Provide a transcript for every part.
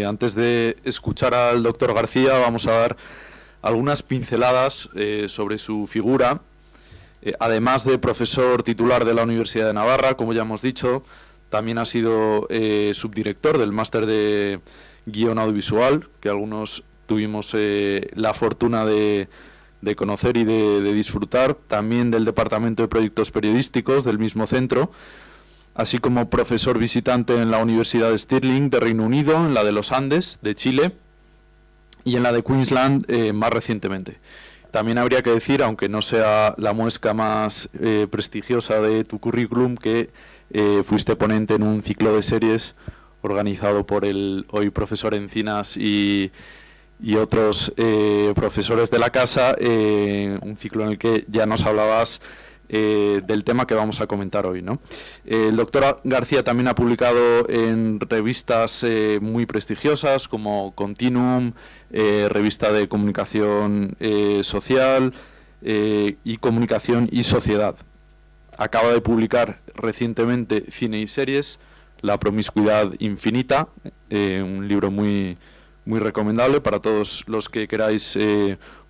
Antes de escuchar al doctor García, vamos a dar algunas pinceladas sobre su figura. Además de profesor titular de la Universidad de Navarra, como ya hemos dicho, también ha sido subdirector del máster de guión audiovisual, que algunos tuvimos la fortuna de conocer y de disfrutar, también del Departamento de Proyectos Periodísticos del mismo centro, así como profesor visitante en la Universidad de Stirling de Reino Unido, en la de los Andes de Chile y en la de Queensland más recientemente. También habría que decir, aunque no sea la muesca más prestigiosa de tu currículum, que fuiste ponente en un ciclo de series organizado por el hoy profesor Encinas y otros profesores de la casa, un ciclo en el que ya nos hablabas del tema que vamos a comentar hoy, ¿no? El doctor García también ha publicado en revistas muy prestigiosas como Continuum, revista de comunicación social y comunicación y sociedad. Acaba de publicar recientemente Cine y series, La promiscuidad infinita, un libro muy recomendable para todos los que queráis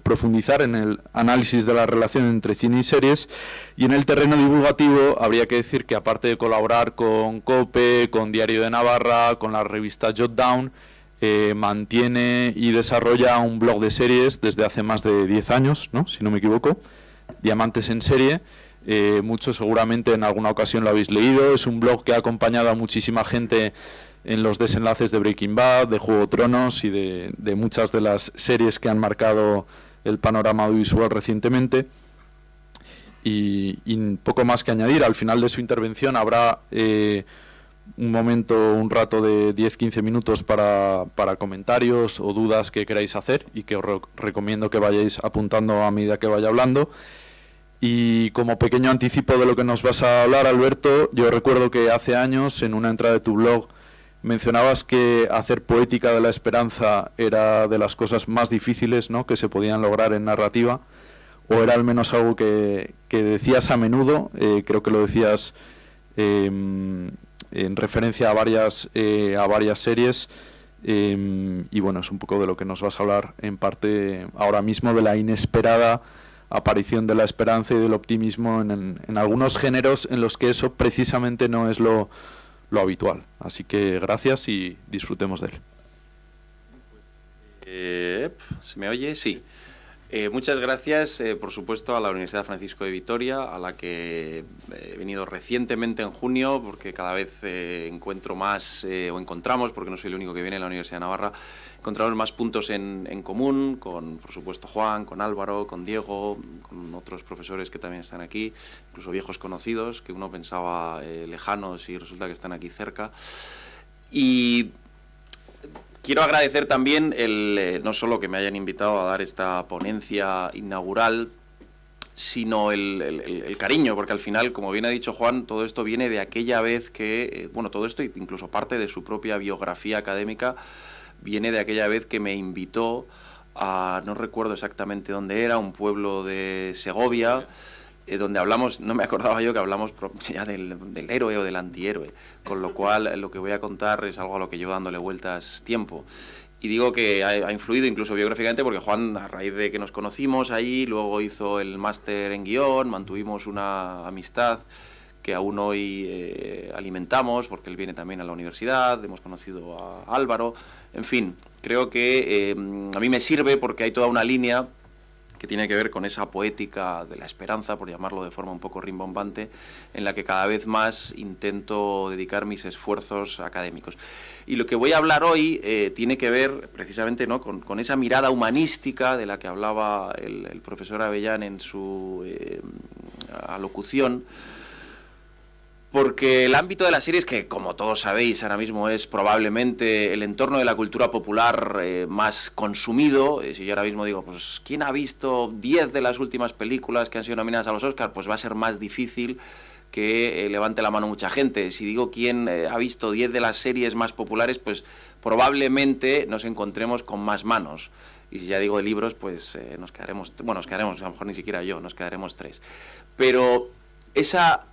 profundizar en el análisis de la relación entre cine y series. Y en el terreno divulgativo habría que decir que, aparte de colaborar con COPE, con Diario de Navarra, con la revista Jotdown, mantiene y desarrolla un blog de series desde hace más de 10 años, ¿no?, si no me equivoco, Diamantes en Serie. Muchos seguramente en alguna ocasión lo habéis leído. Es un blog que ha acompañado a muchísima gente en los desenlaces de Breaking Bad, de Juego de Tronos y de muchas de las series que han marcado el panorama audiovisual recientemente. Y poco más que añadir. Al final de su intervención habrá un rato de 10-15 minutos para comentarios o dudas que queráis hacer, y que os recomiendo que vayáis apuntando a medida que vaya hablando. Y como pequeño anticipo de lo que nos vas a hablar, Alberto, yo recuerdo que hace años, en una entrada de tu blog, mencionabas que hacer poética de la esperanza era de las cosas más difíciles, ¿no?, que se podían lograr en narrativa, o era al menos algo que decías a menudo. Creo que lo decías en referencia a varias series, y bueno, es un poco de lo que nos vas a hablar en parte ahora mismo, de la inesperada aparición de la esperanza y del optimismo en algunos géneros en los que eso precisamente no es lo habitual. Así que gracias y disfrutemos de él. ¿Se me oye? Sí. Muchas gracias, por supuesto, a la Universidad Francisco de Vitoria, a la que he venido recientemente en junio, porque cada vez encuentro más, o encontramos, porque no soy el único que viene a la Universidad de Navarra, encontramos más puntos en común con, por supuesto, Juan, con Álvaro, con Diego, con otros profesores que también están aquí, incluso viejos conocidos, que uno pensaba lejanos y resulta que están aquí cerca. Y quiero agradecer también no solo que me hayan invitado a dar esta ponencia inaugural, sino el cariño, porque al final, como bien ha dicho Juan, todo esto viene de aquella vez que, bueno, todo esto, incluso parte de su propia biografía académica, viene de aquella vez que me invitó a, no recuerdo exactamente dónde era, un pueblo de Segovia, donde hablamos, no me acordaba yo que hablamos ya del héroe o del antihéroe, con lo cual lo que voy a contar es algo a lo que llevo dándole vueltas tiempo. Y digo que ha influido incluso biográficamente porque Juan, a raíz de que nos conocimos ahí, luego hizo el máster en guión, mantuvimos una amistad que aún hoy alimentamos, porque él viene también a la universidad, hemos conocido a Álvaro, en fin, creo que a mí me sirve porque hay toda una línea que tiene que ver con esa poética de la esperanza, por llamarlo de forma un poco rimbombante, en la que cada vez más intento dedicar mis esfuerzos académicos. Y lo que voy a hablar hoy tiene que ver precisamente, ¿no?, con esa mirada humanística de la que hablaba el profesor Avellán en su alocución, porque el ámbito de las series, que como todos sabéis ahora mismo es probablemente el entorno de la cultura popular más consumido, si yo ahora mismo digo, pues ¿quién ha visto 10 de las últimas películas que han sido nominadas a los Oscars? Pues va a ser más difícil que levante la mano mucha gente. Si digo quién ha visto 10 de las series más populares, pues probablemente nos encontremos con más manos. Y si ya digo de libros, pues nos quedaremos, a lo mejor ni siquiera yo, nos quedaremos 3. Pero esa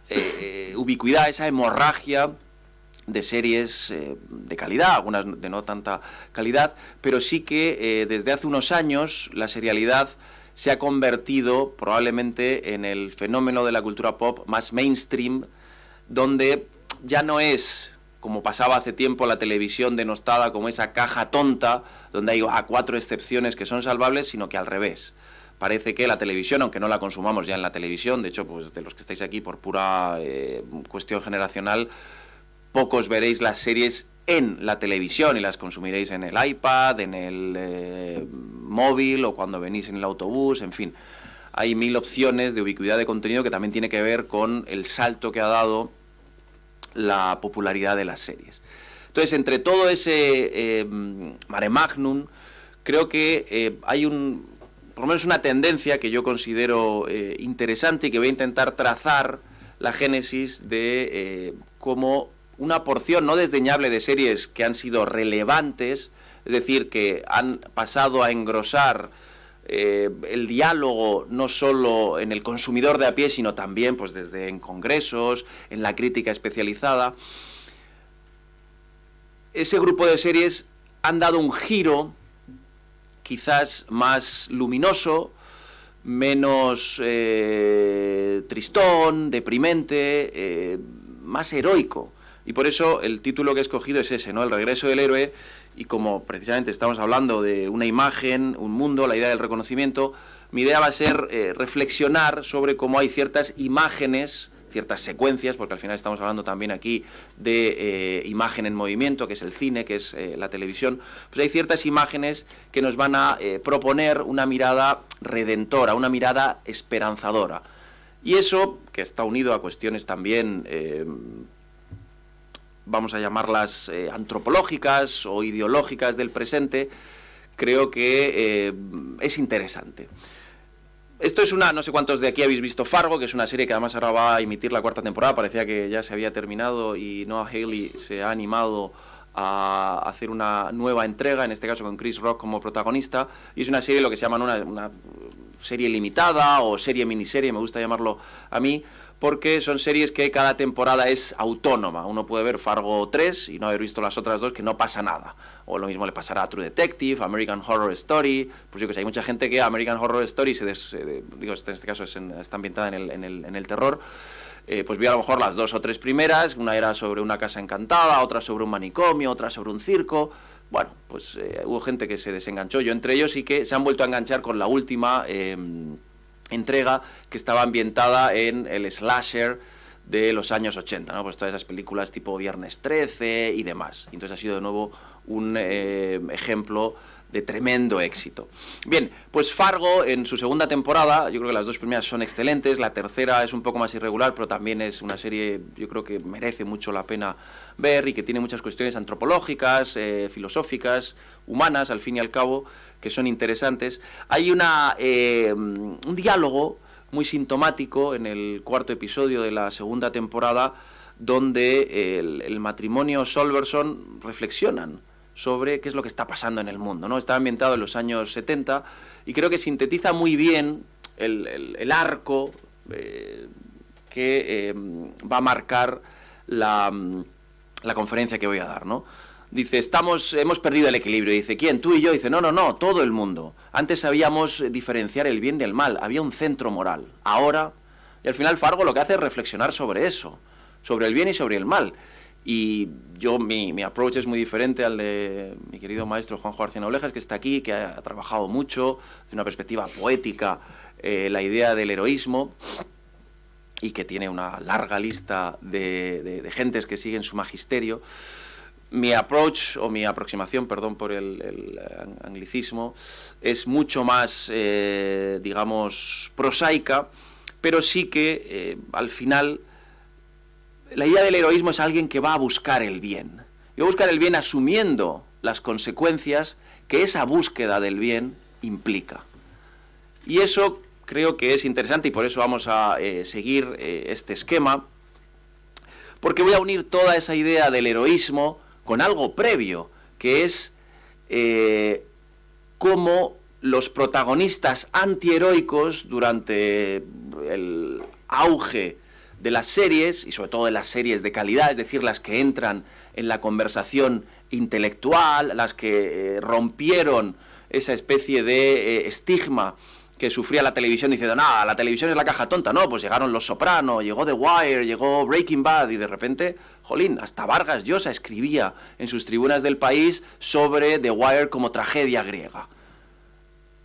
ubicuidad, esa hemorragia de series de calidad, algunas de no tanta calidad, pero sí que desde hace unos años la serialidad se ha convertido probablemente en el fenómeno de la cultura pop más mainstream, donde ya no es, como pasaba hace tiempo, la televisión denostada como esa caja tonta, donde hay 4 excepciones que son salvables, sino que al revés. Parece que la televisión, aunque no la consumamos ya en la televisión, de hecho, pues de los que estáis aquí por pura cuestión generacional, pocos veréis las series en la televisión y las consumiréis en el iPad, en el móvil o cuando venís en el autobús, en fin. Hay 1000 opciones de ubicuidad de contenido que también tiene que ver con el salto que ha dado la popularidad de las series. Entonces, entre todo ese mare magnum, creo que hay por lo menos una tendencia que yo considero interesante y que voy a intentar trazar la génesis de cómo una porción no desdeñable de series que han sido relevantes, es decir, que han pasado a engrosar el diálogo no solo en el consumidor de a pie, sino también pues desde en congresos, en la crítica especializada. Ese grupo de series han dado un giro quizás más luminoso, menos tristón, deprimente, más heroico. Y por eso el título que he escogido es ese, ¿no? El regreso del héroe. Y como precisamente estamos hablando de una imagen, un mundo, la idea del reconocimiento, mi idea va a ser reflexionar sobre cómo hay ciertas imágenes, ciertas secuencias, porque al final estamos hablando también aquí de imagen en movimiento, que es el cine, que es la televisión. Pues hay ciertas imágenes que nos van a proponer una mirada redentora, una mirada esperanzadora. Y eso, que está unido a cuestiones también vamos a llamarlas antropológicas o ideológicas del presente, creo que es interesante. Esto es no sé cuántos de aquí habéis visto Fargo, que es una serie que además ahora va a emitir la 4ª temporada, parecía que ya se había terminado y Noah Hawley se ha animado a hacer una nueva entrega, en este caso con Chris Rock como protagonista, y es una serie, lo que se llama una serie limitada o serie miniserie, me gusta llamarlo a mí, porque son series que cada temporada es autónoma. Uno puede ver Fargo 3 y no haber visto las otras 2, que no pasa nada. O lo mismo le pasará a True Detective, American Horror Story. Pues yo que sé, hay mucha gente que American Horror Story, digo, en este caso está ambientada en el terror, pues vio a lo mejor las 2 o 3 primeras. Una era sobre una casa encantada, otra sobre un manicomio, otra sobre un circo. Bueno, pues hubo gente que se desenganchó, yo entre ellos, y que se han vuelto a enganchar con la última entrega, que estaba ambientada en el slasher de los años 80, ¿no? Pues todas esas películas tipo Viernes 13 y demás. Y entonces ha sido de nuevo un ejemplo de tremendo éxito. Bien, pues Fargo en su 2ª temporada, yo creo que las 2 primeras son excelentes, la tercera es un poco más irregular, pero también es una serie, yo creo que merece mucho la pena ver y que tiene muchas cuestiones antropológicas, filosóficas, humanas, al fin y al cabo, que son interesantes. Hay un diálogo muy sintomático en el 4º episodio de la 2ª temporada, donde el matrimonio Solverson reflexionan sobre qué es lo que está pasando en el mundo, ¿no? Está ambientado en los años 70 y creo que sintetiza muy bien el arco que va a marcar la conferencia que voy a dar, ¿no? Dice, hemos perdido el equilibrio. Dice, ¿quién? ¿Tú y yo? Dice, no, todo el mundo. Antes sabíamos diferenciar el bien del mal, había un centro moral. Ahora, y al final Fargo lo que hace es reflexionar sobre eso, sobre el bien y sobre el mal. Y yo, mi approach es muy diferente al de mi querido maestro Juanjo García Noblejas, que está aquí, que ha trabajado mucho, de una perspectiva poética, la idea del heroísmo, y que tiene una larga lista de gentes que siguen su magisterio. Mi approach, o mi aproximación, perdón por el anglicismo, es mucho más, digamos, prosaica, pero sí que al final la idea del heroísmo es alguien que va a buscar el bien. Y va a buscar el bien asumiendo las consecuencias que esa búsqueda del bien implica. Y eso creo que es interesante y por eso vamos a seguir este esquema, porque voy a unir toda esa idea del heroísmo con algo previo, que es cómo los protagonistas antiheroicos durante el auge de las series, y sobre todo de las series de calidad, es decir, las que entran en la conversación intelectual, las que rompieron esa especie de estigma que sufría la televisión diciendo, nada, la televisión es la caja tonta. No, pues llegaron Los Soprano, llegó The Wire, llegó Breaking Bad, y de repente, jolín, hasta Vargas Llosa escribía en sus tribunas del País sobre The Wire como tragedia griega.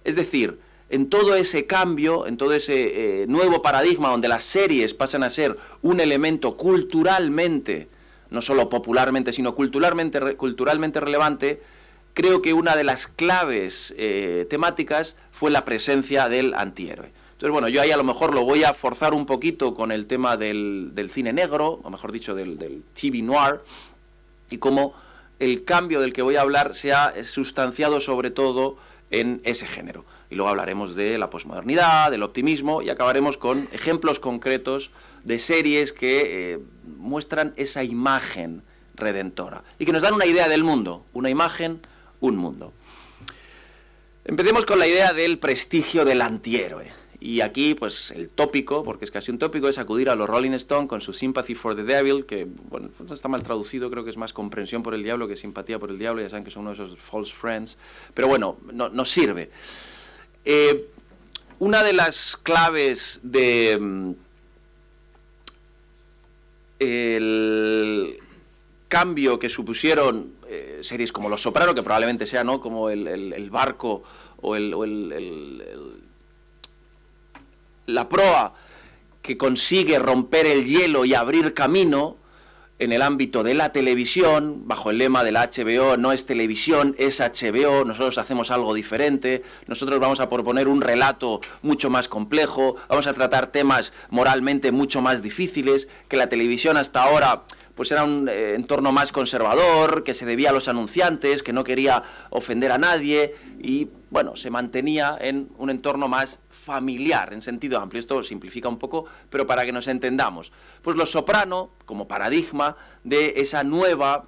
Es decir, en todo ese cambio, en todo ese nuevo paradigma donde las series pasan a ser un elemento culturalmente, no solo popularmente, sino culturalmente relevante, creo que una de las claves temáticas fue la presencia del antihéroe. Entonces, bueno, yo ahí a lo mejor lo voy a forzar un poquito con el tema del cine negro, o mejor dicho, del TV noir, y cómo el cambio del que voy a hablar se ha sustanciado sobre todo en ese género. Y luego hablaremos de la posmodernidad, del optimismo, y acabaremos con ejemplos concretos de series que muestran esa imagen redentora y que nos dan una idea del mundo, una imagen, un mundo. Empecemos con la idea del prestigio del antihéroe. Y aquí, pues, el tópico, porque es casi un tópico, es acudir a los Rolling Stones con su Sympathy for the Devil, que, bueno, pues está mal traducido, creo que es más comprensión por el diablo que simpatía por el diablo, ya saben que son uno de esos false friends, pero bueno, nos sirve. Una de las claves de el cambio que supusieron series como Los Soprano, que probablemente sea, ¿no?, como el barco o la proa que consigue romper el hielo y abrir camino en el ámbito de la televisión, bajo el lema de la HBO, no es televisión, es HBO, nosotros hacemos algo diferente, nosotros vamos a proponer un relato mucho más complejo, vamos a tratar temas moralmente mucho más difíciles, que la televisión hasta ahora pues era un entorno más conservador, que se debía a los anunciantes, que no quería ofender a nadie y, bueno, se mantenía en un entorno más familiar, en sentido amplio. Esto simplifica un poco, pero para que nos entendamos. Pues Los Soprano, como paradigma de esa nueva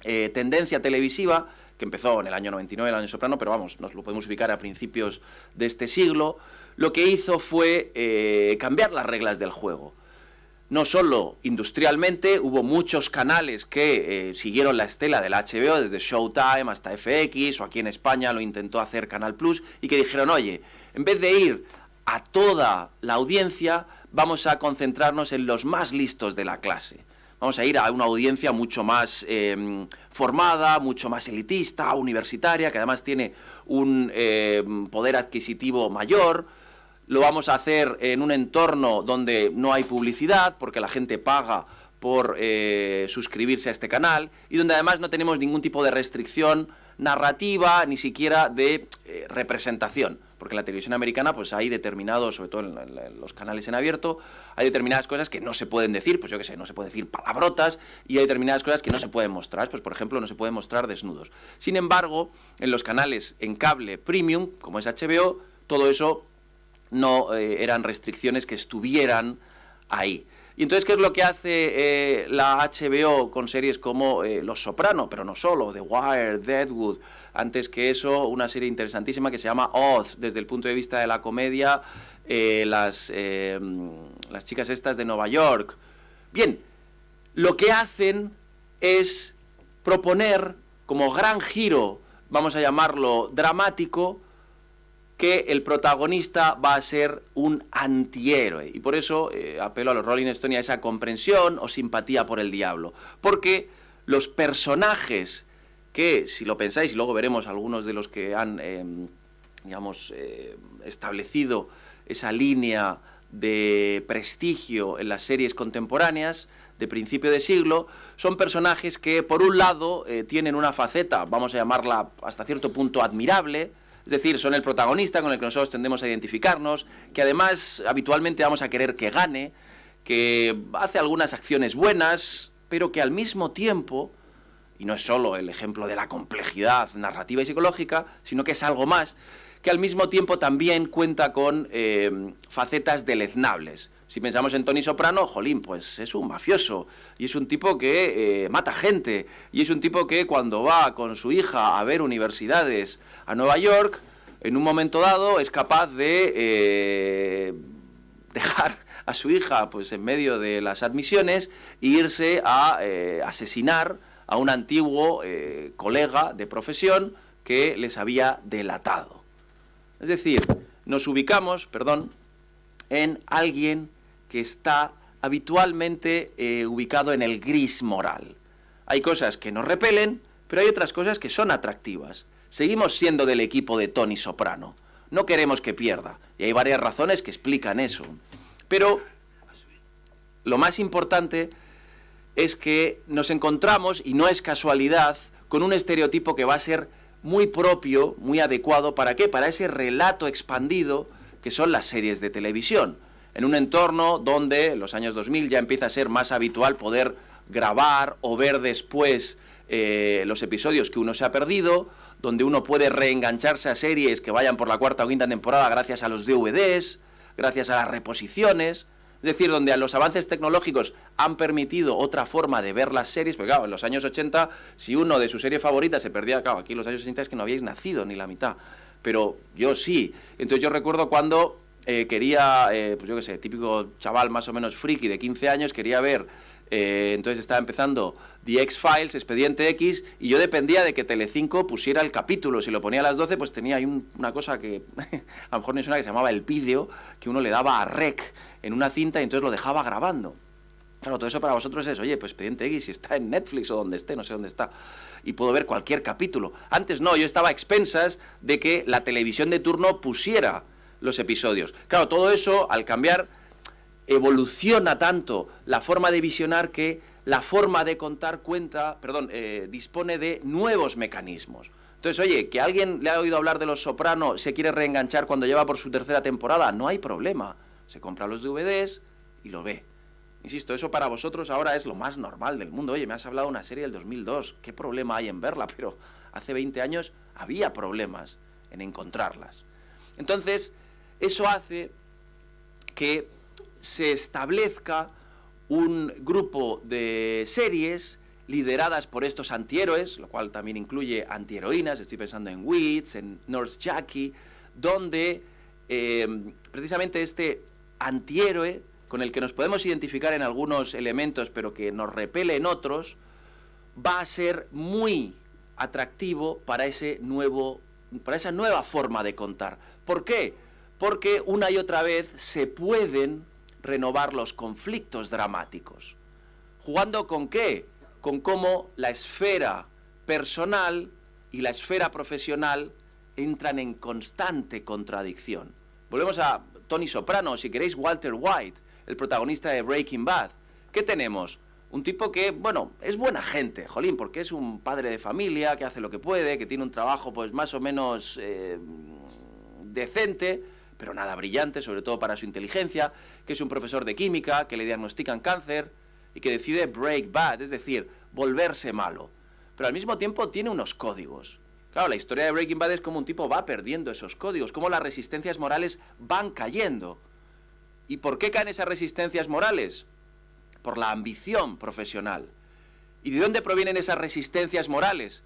tendencia televisiva, que empezó en el año 99, el año Soprano, pero vamos, nos lo podemos ubicar a principios de este siglo, lo que hizo fue cambiar las reglas del juego. No solo industrialmente, hubo muchos canales que siguieron la estela del HBO, desde Showtime hasta FX, o aquí en España lo intentó hacer Canal Plus, y que dijeron, oye, en vez de ir a toda la audiencia, vamos a concentrarnos en los más listos de la clase. Vamos a ir a una audiencia mucho más formada, mucho más elitista, universitaria, que además tiene un poder adquisitivo mayor. Lo vamos a hacer en un entorno donde no hay publicidad, porque la gente paga por suscribirse a este canal, y donde además no tenemos ningún tipo de restricción narrativa, ni siquiera de representación. Porque en la televisión americana pues hay determinados, sobre todo en los canales en abierto, hay determinadas cosas que no se pueden decir, pues yo qué sé, no se puede decir palabrotas, y hay determinadas cosas que no se pueden mostrar, pues por ejemplo no se pueden mostrar desnudos. Sin embargo, en los canales en cable premium, como es HBO, todo eso no eran restricciones que estuvieran ahí. Y entonces, ¿qué es lo que hace la HBO con series como Los Soprano? Pero no solo, The Wire, Deadwood. Antes que eso, una serie interesantísima que se llama Oz, desde el punto de vista de la comedia, las chicas estas de Nueva York. Bien, lo que hacen es proponer como gran giro, vamos a llamarlo dramático, que el protagonista va a ser un antihéroe. Y por eso apelo a los Rolling Stones a esa comprensión o simpatía por el diablo. Porque los personajes que, si lo pensáis, y luego veremos algunos de los que han, establecido esa línea de prestigio en las series contemporáneas de principio de siglo, son personajes que, por un lado, tienen una faceta, vamos a llamarla hasta cierto punto admirable. Es decir, son el protagonista con el que nosotros tendemos a identificarnos, que además habitualmente vamos a querer que gane, que hace algunas acciones buenas, pero que al mismo tiempo, y no es solo el ejemplo de la complejidad narrativa y psicológica, sino que es algo más, que al mismo tiempo también cuenta con facetas deleznables. Si pensamos en Tony Soprano, jolín, pues es un mafioso, y es un tipo que mata gente, y es un tipo que cuando va con su hija a ver universidades a Nueva York, en un momento dado es capaz de dejar a su hija pues en medio de las admisiones e irse a asesinar a un antiguo colega de profesión que les había delatado. Es decir, nos ubicamos, en alguien que está habitualmente ubicado en el gris moral. Hay cosas que nos repelen, pero hay otras cosas que son atractivas. Seguimos siendo del equipo de Tony Soprano. No queremos que pierda. Y hay varias razones que explican eso. Pero lo más importante es que nos encontramos, y no es casualidad, con un estereotipo que va a ser muy propio, muy adecuado. ¿Para qué? Para ese relato expandido que son las series de televisión. En un entorno donde en los años 2000 ya empieza a ser más habitual poder grabar o ver después los episodios que uno se ha perdido, donde uno puede reengancharse a series que vayan por la cuarta o quinta temporada gracias a los DVDs, gracias a las reposiciones, es decir, donde a los avances tecnológicos han permitido otra forma de ver las series, porque claro, en los años 80, si uno de su serie favorita se perdía, claro, aquí en los años 80 es que no habíais nacido ni la mitad, pero yo sí. Entonces yo recuerdo cuando quería, pues yo qué sé, típico chaval más o menos friki de 15 años, quería ver, entonces estaba empezando The X-Files, Expediente X, y yo dependía de que Telecinco pusiera el capítulo. Si lo ponía a las 12, pues tenía ahí una cosa que a lo mejor no es una, que se llamaba el vídeo, que uno le daba a rec en una cinta y entonces lo dejaba grabando. Claro, todo eso para vosotros es, oye, pues Expediente X, si está en Netflix o donde esté, no sé dónde está, y puedo ver cualquier capítulo. Antes no, yo estaba a expensas de que la televisión de turno pusiera los episodios. Claro, todo eso, al cambiar, evoluciona tanto la forma de visionar que la forma de contar dispone de nuevos mecanismos. Entonces, oye, que alguien le ha oído hablar de Los Soprano, se quiere reenganchar cuando lleva por su tercera temporada, no hay problema. Se compra los DVDs y lo ve. Insisto, eso para vosotros ahora es lo más normal del mundo. Oye, me has hablado de una serie del 2002, ¿qué problema hay en verla? Pero hace 20 años había problemas en encontrarlas. Entonces, eso hace que se establezca un grupo de series lideradas por estos antihéroes, lo cual también incluye antiheroínas, estoy pensando en Weeds, en Nurse Jackie, donde precisamente este antihéroe, con el que nos podemos identificar en algunos elementos, pero que nos repele en otros, va a ser muy atractivo para esa nueva forma de contar. ¿Por qué? Porque una y otra vez se pueden renovar los conflictos dramáticos. ¿Jugando con qué? Con cómo la esfera personal y la esfera profesional entran en constante contradicción. Volvemos a Tony Soprano, si queréis Walter White, el protagonista de Breaking Bad. ¿Qué tenemos? Un tipo que, bueno, es buena gente, jolín, porque es un padre de familia, que hace lo que puede, que tiene un trabajo pues más o menos decente, pero nada brillante, sobre todo para su inteligencia, que es un profesor de química, que le diagnostican cáncer y que decide break bad, es decir, volverse malo. Pero al mismo tiempo tiene unos códigos. Claro, la historia de Breaking Bad es como un tipo va perdiendo esos códigos, cómo las resistencias morales van cayendo. ¿Y por qué caen esas resistencias morales? Por la ambición profesional. ¿Y de dónde provienen esas resistencias morales?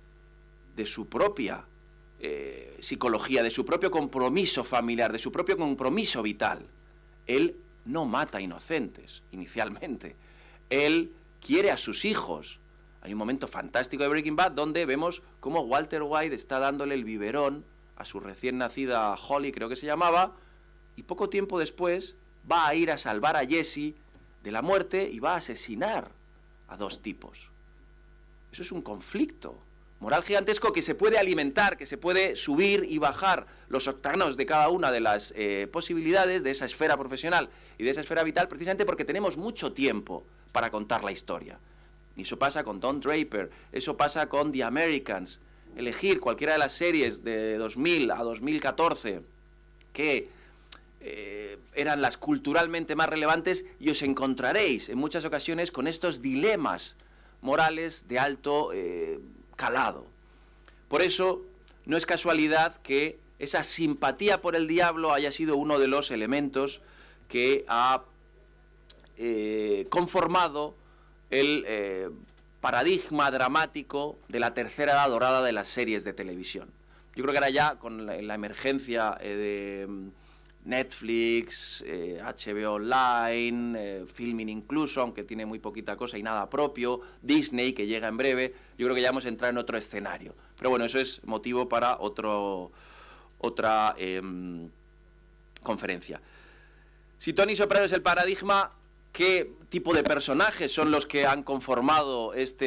De su propia psicología, de su propio compromiso familiar, de su propio compromiso vital. Él no mata inocentes, inicialmente. Él quiere a sus hijos. Hay un momento fantástico de Breaking Bad donde vemos cómo Walter White está dándole el biberón a su recién nacida Holly, creo que se llamaba, y poco tiempo después va a ir a salvar a Jesse de la muerte y va a asesinar a dos tipos. Eso es un conflicto moral gigantesco que se puede alimentar, que se puede subir y bajar los octágonos de cada una de las posibilidades de esa esfera profesional y de esa esfera vital, precisamente porque tenemos mucho tiempo para contar la historia. Y eso pasa con Don Draper, eso pasa con The Americans. Elegir cualquiera de las series de 2000 a 2014 que eran las culturalmente más relevantes y os encontraréis en muchas ocasiones con estos dilemas morales de alto calado. Por eso no es casualidad que esa simpatía por el diablo haya sido uno de los elementos que ha conformado el paradigma dramático de la tercera edad dorada de las series de televisión. Yo creo que ahora ya, con la emergencia Netflix, HBO Online, Filmin incluso, aunque tiene muy poquita cosa y nada propio, Disney, que llega en breve. Yo creo que ya hemos entrado en otro escenario. Pero bueno, eso es motivo para otra conferencia. Si Tony Soprano es el paradigma, ¿qué tipo de personajes son los que han conformado esta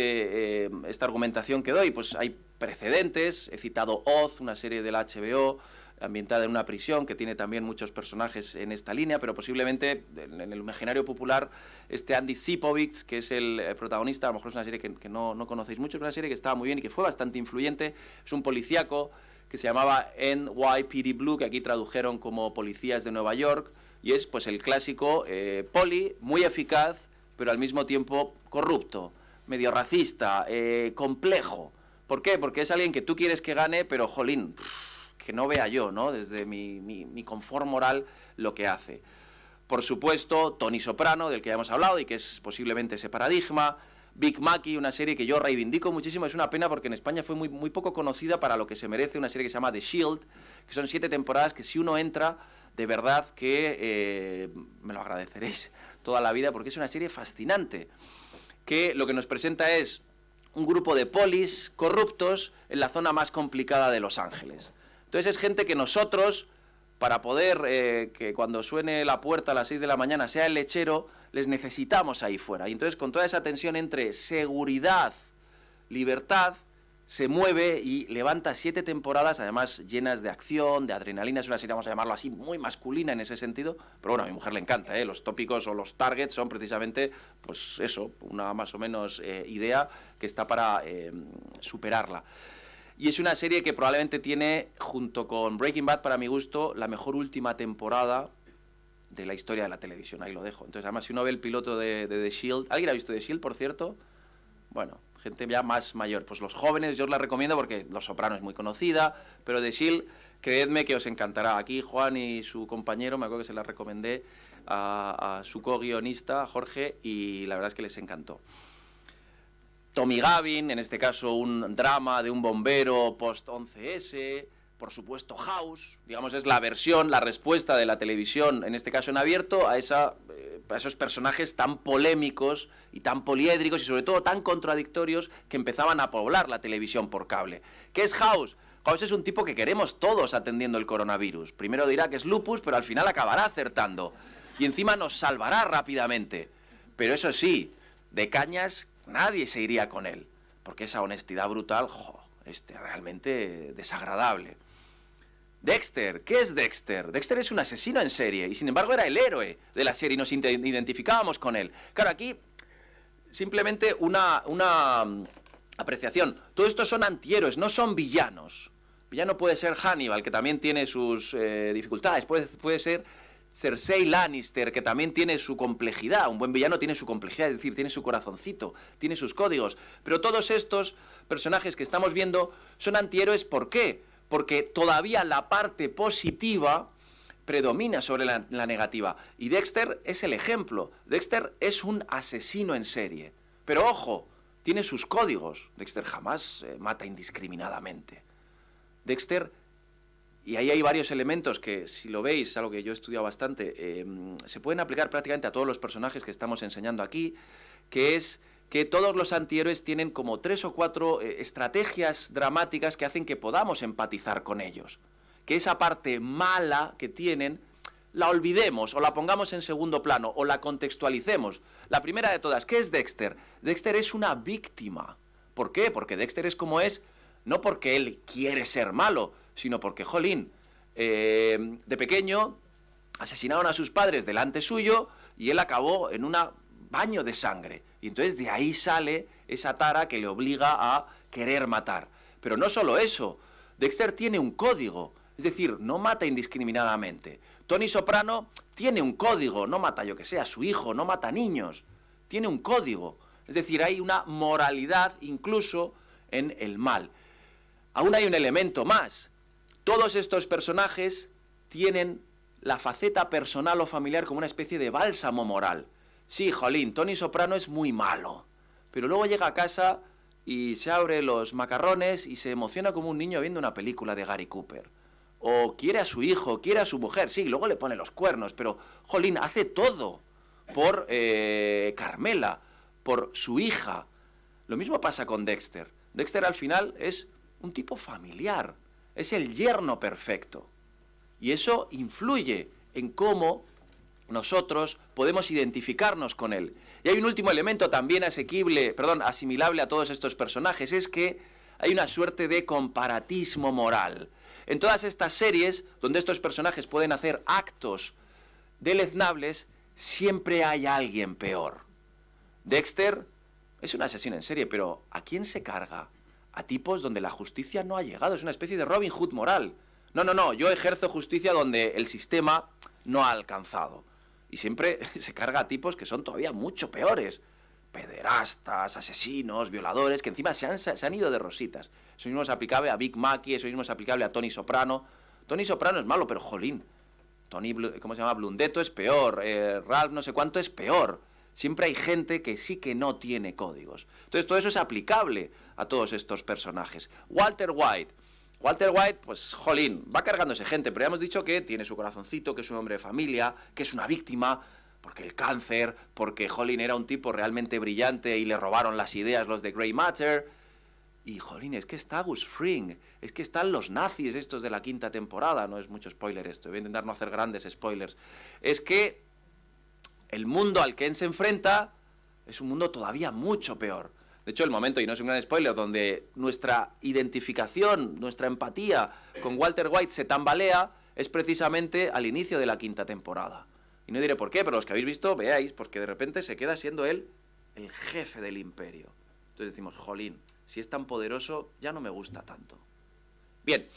argumentación que doy? Pues hay precedentes. He citado Oz, una serie de la HBO ambientada en una prisión que tiene también muchos personajes en esta línea, pero posiblemente en el imaginario popular Andy Sipovich, que es el protagonista, a lo mejor es una serie que no conocéis mucho, es una serie que estaba muy bien y que fue bastante influyente. Es un policíaco que se llamaba NYPD Blue, que aquí tradujeron como Policías de Nueva York, y es pues el clásico poli, muy eficaz, pero al mismo tiempo corrupto, medio racista, complejo. ¿Por qué? Porque es alguien que tú quieres que gane, pero jolín, que no vea yo, ¿no? Desde mi confort moral lo que hace. Por supuesto, Tony Soprano, del que ya hemos hablado y que es posiblemente ese paradigma. Big Mackey, una serie que yo reivindico muchísimo. Es una pena porque en España fue muy poco conocida para lo que se merece. Una serie que se llama The Shield, que son 7 temporadas que si uno entra, de verdad que me lo agradeceréis toda la vida, porque es una serie fascinante, que lo que nos presenta es un grupo de polis corruptos en la zona más complicada de Los Ángeles. Entonces es gente que nosotros, para poder que cuando suene la puerta a las 6 de la mañana sea el lechero, les necesitamos ahí fuera. Y entonces con toda esa tensión entre seguridad, libertad, se mueve y levanta 7 temporadas, además llenas de acción, de adrenalina. Es una serie, vamos a llamarlo así, muy masculina en ese sentido. Pero bueno, a mi mujer le encanta, los tópicos o los targets son precisamente, pues eso, una más o menos idea que está para superarla. Y es una serie que probablemente tiene, junto con Breaking Bad, para mi gusto, la mejor última temporada de la historia de la televisión. Ahí lo dejo. Entonces, además, si uno ve el piloto de The Shield... ¿Alguien ha visto The Shield, por cierto? Bueno, gente ya más mayor. Pues los jóvenes yo os la recomiendo porque Los Soprano es muy conocida, pero The Shield, creedme que os encantará. Aquí Juan y su compañero, me acuerdo que se la recomendé a su co-guionista, Jorge, y la verdad es que les encantó. Tommy Gavin, en este caso un drama de un bombero post-11S, por supuesto House, digamos es la versión, la respuesta de la televisión, en este caso en abierto, a esos personajes tan polémicos y tan poliédricos y sobre todo tan contradictorios que empezaban a poblar la televisión por cable. ¿Qué es House? House es un tipo que queremos todos atendiendo el coronavirus. Primero dirá que es lupus, pero al final acabará acertando. Y encima nos salvará rápidamente. Pero eso sí, de cañas nadie se iría con él, porque esa honestidad brutal, realmente desagradable. Dexter, ¿qué es Dexter? Dexter es un asesino en serie, y sin embargo era el héroe de la serie, y nos identificábamos con él. Claro, aquí, simplemente una apreciación. Todo esto son antihéroes, no son villanos. Villano puede ser Hannibal, que también tiene sus dificultades, puede ser Cersei Lannister, que también tiene su complejidad. Un buen villano tiene su complejidad, es decir, tiene su corazoncito, tiene sus códigos. Pero todos estos personajes que estamos viendo son antihéroes, ¿por qué? Porque todavía la parte positiva predomina sobre la negativa. Y Dexter es el ejemplo. Dexter es un asesino en serie. Pero ojo, tiene sus códigos. Dexter jamás mata indiscriminadamente. Dexter... Y ahí hay varios elementos que, si lo veis, es algo que yo he estudiado bastante, se pueden aplicar prácticamente a todos los personajes que estamos enseñando aquí, que es que todos los antihéroes tienen como 3 o 4 estrategias dramáticas que hacen que podamos empatizar con ellos. Que esa parte mala que tienen la olvidemos o la pongamos en segundo plano o la contextualicemos. La primera de todas, ¿qué es Dexter? Dexter es una víctima. ¿Por qué? Porque Dexter es como es, no porque él quiere ser malo, sino porque, jolín, de pequeño asesinaron a sus padres delante suyo y él acabó en un baño de sangre. Y entonces de ahí sale esa tara que le obliga a querer matar. Pero no solo eso, Dexter tiene un código, es decir, no mata indiscriminadamente. Tony Soprano tiene un código, no mata yo que sé a su hijo, no mata niños, tiene un código. Es decir, hay una moralidad incluso en el mal. Aún hay un elemento más. Todos estos personajes tienen la faceta personal o familiar como una especie de bálsamo moral. Sí, jolín, Tony Soprano es muy malo, pero luego llega a casa y se abre los macarrones y se emociona como un niño viendo una película de Gary Cooper. o quiere a su hijo, quiere a su mujer, sí, luego le pone los cuernos, pero, jolín, hace todo por Carmela, por su hija. Lo mismo pasa con Dexter. Dexter al final es un tipo familiar, es el yerno perfecto. Y eso influye en cómo nosotros podemos identificarnos con él. Y hay un último elemento también asimilable a todos estos personajes, es que hay una suerte de comparatismo moral. En todas estas series, donde estos personajes pueden hacer actos deleznables, siempre hay alguien peor. Dexter es un asesino en serie, pero ¿a quién se carga? A tipos donde la justicia no ha llegado, es una especie de Robin Hood moral. No, yo ejerzo justicia donde el sistema no ha alcanzado. Y siempre se carga a tipos que son todavía mucho peores. Pederastas, asesinos, violadores, que encima se han ido de rositas. Eso mismo es aplicable a Big Mackey, eso mismo es aplicable a Tony Soprano. Tony Soprano es malo, pero jolín. Blundetto es peor, Ralph no sé cuánto es peor. Siempre hay gente que sí que no tiene códigos. Entonces todo eso es aplicable a todos estos personajes. Walter White, pues jolín, va cargándose gente, pero ya hemos dicho que tiene su corazoncito, que es un hombre de familia, que es una víctima, porque el cáncer, porque jolín era un tipo realmente brillante y le robaron las ideas los de Grey Matter. Y jolín, es que está Gus Fring, es que están los nazis estos de la 5ª temporada, no es mucho spoiler esto, voy a intentar no hacer grandes spoilers. Es que el mundo al que él se enfrenta es un mundo todavía mucho peor. De hecho, el momento, y no es un gran spoiler, donde nuestra identificación, nuestra empatía con Walter White se tambalea, es precisamente al inicio de la 5ª temporada. Y no diré por qué, pero los que habéis visto, veáis, porque de repente se queda siendo él el jefe del imperio. Entonces decimos, jolín, si es tan poderoso, ya no me gusta tanto. Bien,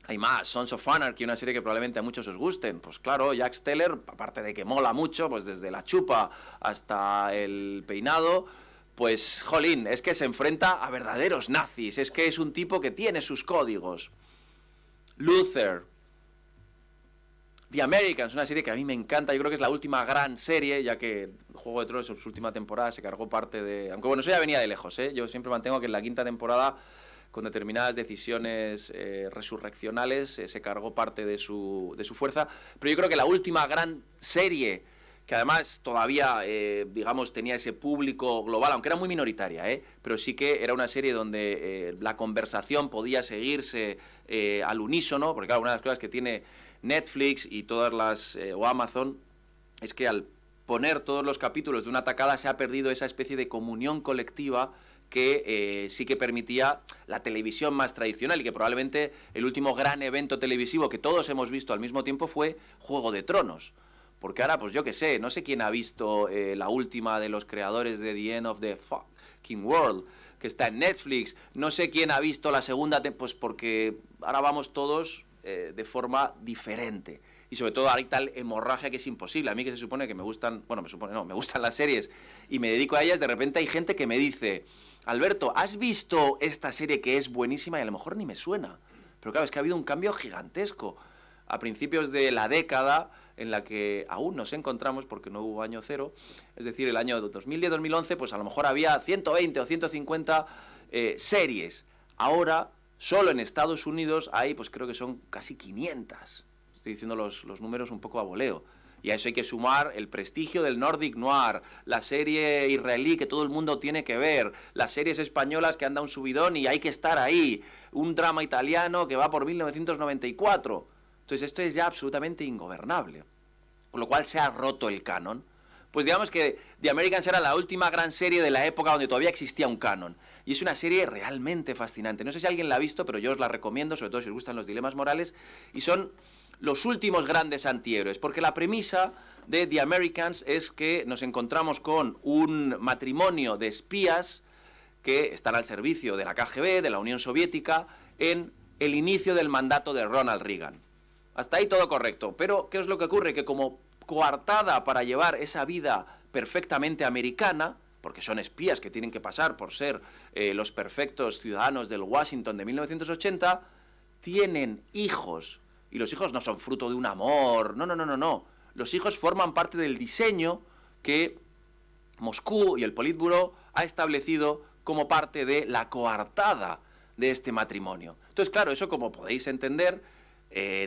hay más, Sons of Anarchy, una serie que probablemente a muchos os gusten. Pues claro, Jack Steller, aparte de que mola mucho, pues desde la chupa hasta el peinado, pues jolín, es que se enfrenta a verdaderos nazis, es que es un tipo que tiene sus códigos. Luther, The Americans, una serie que a mí me encanta, yo creo que es la última gran serie, ya que Juego de Tronos en su última temporada se cargó parte de... Aunque bueno, eso ya venía de lejos, yo siempre mantengo que en la 5ª temporada, con determinadas decisiones resurreccionales, se cargó parte de su fuerza, pero yo creo que la última gran serie, que además todavía, digamos, tenía ese público global, aunque era muy minoritaria, pero sí que era una serie donde la conversación podía seguirse al unísono, porque claro, una de las cosas que tiene Netflix y todas las, o Amazon, es que al poner todos los capítulos de una tacada se ha perdido esa especie de comunión colectiva que sí que permitía la televisión más tradicional, y que probablemente el último gran evento televisivo que todos hemos visto al mismo tiempo fue Juego de Tronos. Porque ahora, pues yo qué sé, no sé quién ha visto la última de los creadores de The End of the Fucking World, que está en Netflix, no sé quién ha visto la segunda, pues porque ahora vamos todos de forma diferente. Y sobre todo hay tal hemorragia que es imposible. A mí que se supone que me gustan, me gustan las series y me dedico a ellas, de repente hay gente que me dice, Alberto, ¿has visto esta serie que es buenísima? Y a lo mejor ni me suena. Pero claro, es que ha habido un cambio gigantesco. A principios de la década en la que aún nos encontramos, porque no hubo año cero, es decir, el año 2010-2011, pues a lo mejor había 120 o 150 series. Ahora, solo en Estados Unidos hay, pues creo que son casi 500. Estoy diciendo los números un poco a voleo. Y a eso hay que sumar el prestigio del Nordic Noir, la serie israelí que todo el mundo tiene que ver, las series españolas que han dado un subidón y hay que estar ahí, un drama italiano que va por 1994. Entonces esto es ya absolutamente ingobernable, con lo cual se ha roto el canon. Pues digamos que The Americans era la última gran serie de la época donde todavía existía un canon. Y es una serie realmente fascinante. No sé si alguien la ha visto, pero yo os la recomiendo, sobre todo si os gustan los dilemas morales. Y son los últimos grandes antihéroes, porque la premisa de The Americans es que nos encontramos con un matrimonio de espías que están al servicio de la KGB, de la Unión Soviética, en el inicio del mandato de Ronald Reagan. Hasta ahí todo correcto, pero ¿qué es lo que ocurre? Que como coartada para llevar esa vida perfectamente americana, porque son espías que tienen que pasar por ser los perfectos ciudadanos del Washington de 1980, tienen hijos. Y los hijos no son fruto de un amor, no. Los hijos forman parte del diseño que Moscú y el Politburó ha establecido como parte de la coartada de este matrimonio. Entonces, claro, eso, como podéis entender,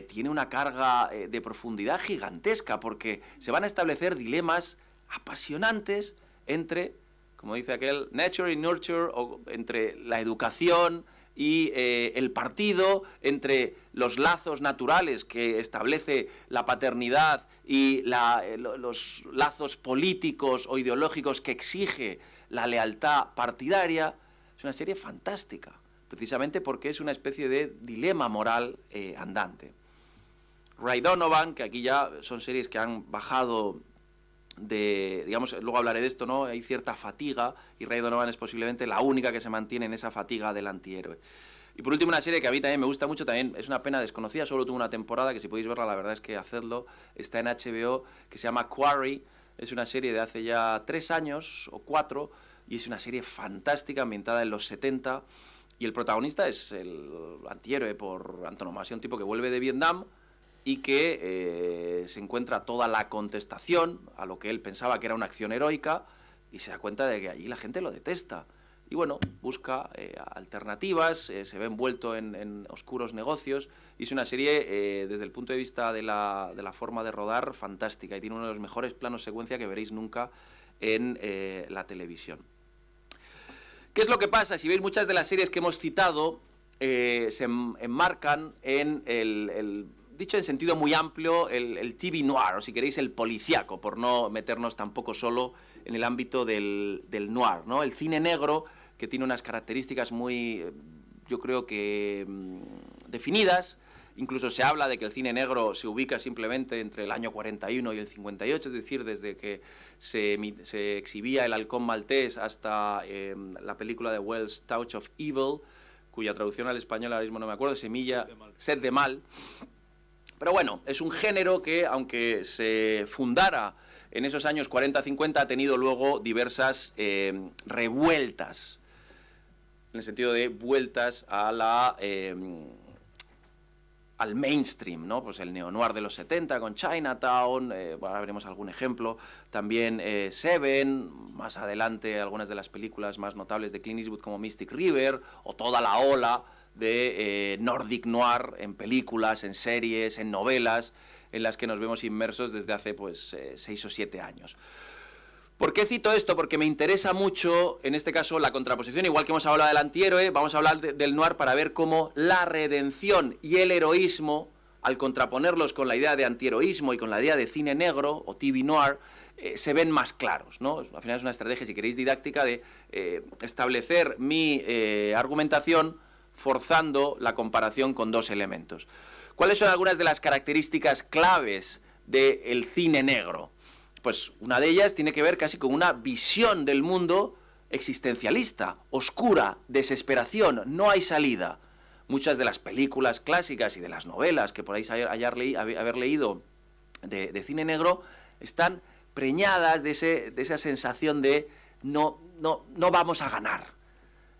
tiene una carga de profundidad gigantesca, porque se van a establecer dilemas apasionantes entre, como dice aquel, nature y nurture, o entre la educación y el partido, entre los lazos naturales que establece la paternidad y los lazos políticos o ideológicos que exige la lealtad partidaria. Es una serie fantástica, precisamente porque es una especie de dilema moral andante. Ray Donovan, que aquí ya son series que han bajado de, digamos, luego hablaré de esto, ¿no? Hay cierta fatiga, y Ray Donovan es posiblemente la única que se mantiene en esa fatiga del antihéroe. Y por último, una serie que a mí también me gusta mucho, también es una pena desconocida, solo tuvo una temporada, que si podéis verla, la verdad es que hacedlo, está en HBO, que se llama Quarry. Es una serie de hace ya 3 años o 4, y es una serie fantástica, ambientada en los 70, y el protagonista es el antihéroe por antonomasia, un tipo que vuelve de Vietnam y que se encuentra toda la contestación a lo que él pensaba que era una acción heroica, y se da cuenta de que allí la gente lo detesta. Y bueno, busca alternativas, se ve envuelto en oscuros negocios, y es una serie, desde el punto de vista de la forma de rodar, fantástica, y tiene uno de los mejores planos secuencia que veréis nunca en la televisión. ¿Qué es lo que pasa? Si veis, muchas de las series que hemos citado se enmarcan en dicho en sentido muy amplio, el TV noir, o si queréis el policíaco, por no meternos tampoco solo en el ámbito del noir, ¿no? El cine negro, que tiene unas características muy, yo creo que definidas. Incluso se habla de que el cine negro se ubica simplemente entre el año 41 y el 58, es decir, desde que se exhibía El halcón maltés hasta la película de Wells, Touch of Evil, cuya traducción al español ahora mismo no me acuerdo, Sed de Mal. Pero bueno, es un género que, aunque se fundara en esos años 40-50, ha tenido luego diversas revueltas, en el sentido de vueltas a al mainstream, ¿no? Pues el neo-noir de los 70 con Chinatown, ahora veremos algún ejemplo, también Seven, más adelante algunas de las películas más notables de Clint Eastwood como Mystic River, o toda la ola de Nordic Noir en películas, en series, en novelas, en las que nos vemos inmersos desde hace pues 6 o 7 años. ¿Por qué cito esto? Porque me interesa mucho, en este caso, la contraposición. Igual que hemos hablado del antihéroe, vamos a hablar del noir para ver cómo la redención y el heroísmo, al contraponerlos con la idea de antiheroísmo y con la idea de cine negro o TV noir, se ven más claros, ¿no? Al final es una estrategia, si queréis, didáctica de establecer mi argumentación forzando la comparación con dos elementos. ¿Cuáles son algunas de las características claves del cine negro? Pues una de ellas tiene que ver casi con una visión del mundo existencialista, oscura, desesperación, no hay salida. Muchas de las películas clásicas y de las novelas que podéis haber leído de cine negro están preñadas de esa sensación de no vamos a ganar.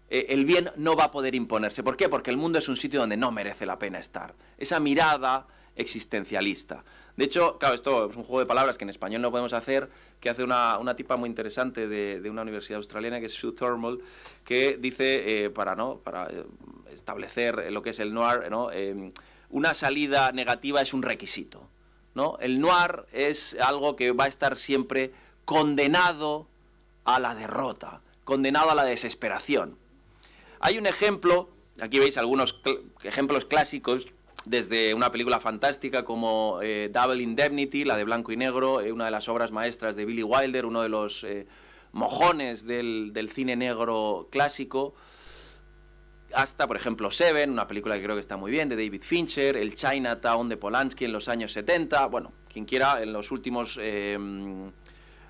El bien no va a poder imponerse. ¿Por qué? Porque el mundo es un sitio donde no merece la pena estar. Esa mirada existencialista. De hecho, claro, esto es un juego de palabras que en español no podemos hacer, que hace una tipa muy interesante de una universidad australiana, que es Sue Thurmel, que dice, para establecer lo que es el noir, ¿no? Una salida negativa es un requisito, ¿no? El noir es algo que va a estar siempre condenado a la derrota, condenado a la desesperación. Hay un ejemplo, aquí veis algunos ejemplos clásicos, desde una película fantástica como Double Indemnity, la de blanco y negro, una de las obras maestras de Billy Wilder, uno de los mojones del cine negro clásico, hasta, por ejemplo, Seven, una película que creo que está muy bien, de David Fincher, el Chinatown de Polanski en los años 70, bueno, quien quiera, en los últimos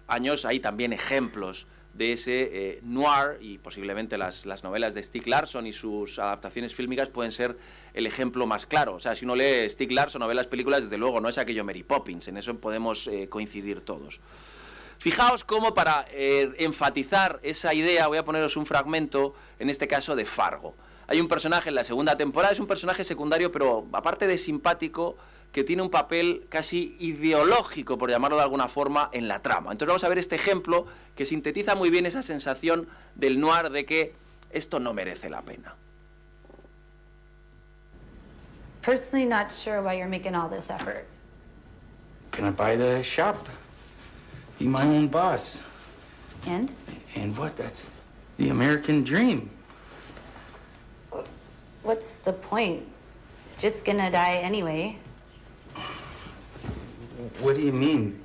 años hay también ejemplos de ese noir, y posiblemente las novelas de Stieg Larsson y sus adaptaciones fílmicas pueden ser el ejemplo más claro. O sea, si uno lee Stieg Larsson o ve las películas, desde luego no es aquello Mary Poppins, en eso podemos coincidir todos. Fijaos cómo, para enfatizar esa idea, voy a poneros un fragmento, en este caso de Fargo. Hay un personaje en la segunda temporada, es un personaje secundario, pero aparte de simpático, que tiene un papel casi ideológico, por llamarlo de alguna forma, en la trama. Entonces vamos a ver este ejemplo que sintetiza muy bien esa sensación del noir de que esto no merece la pena. Personally, not sure why you're making all this effort. Gonna buy the shop. Be my own boss. And? And what? That's the American dream. What's the point? Just gonna die anyway. What do you mean?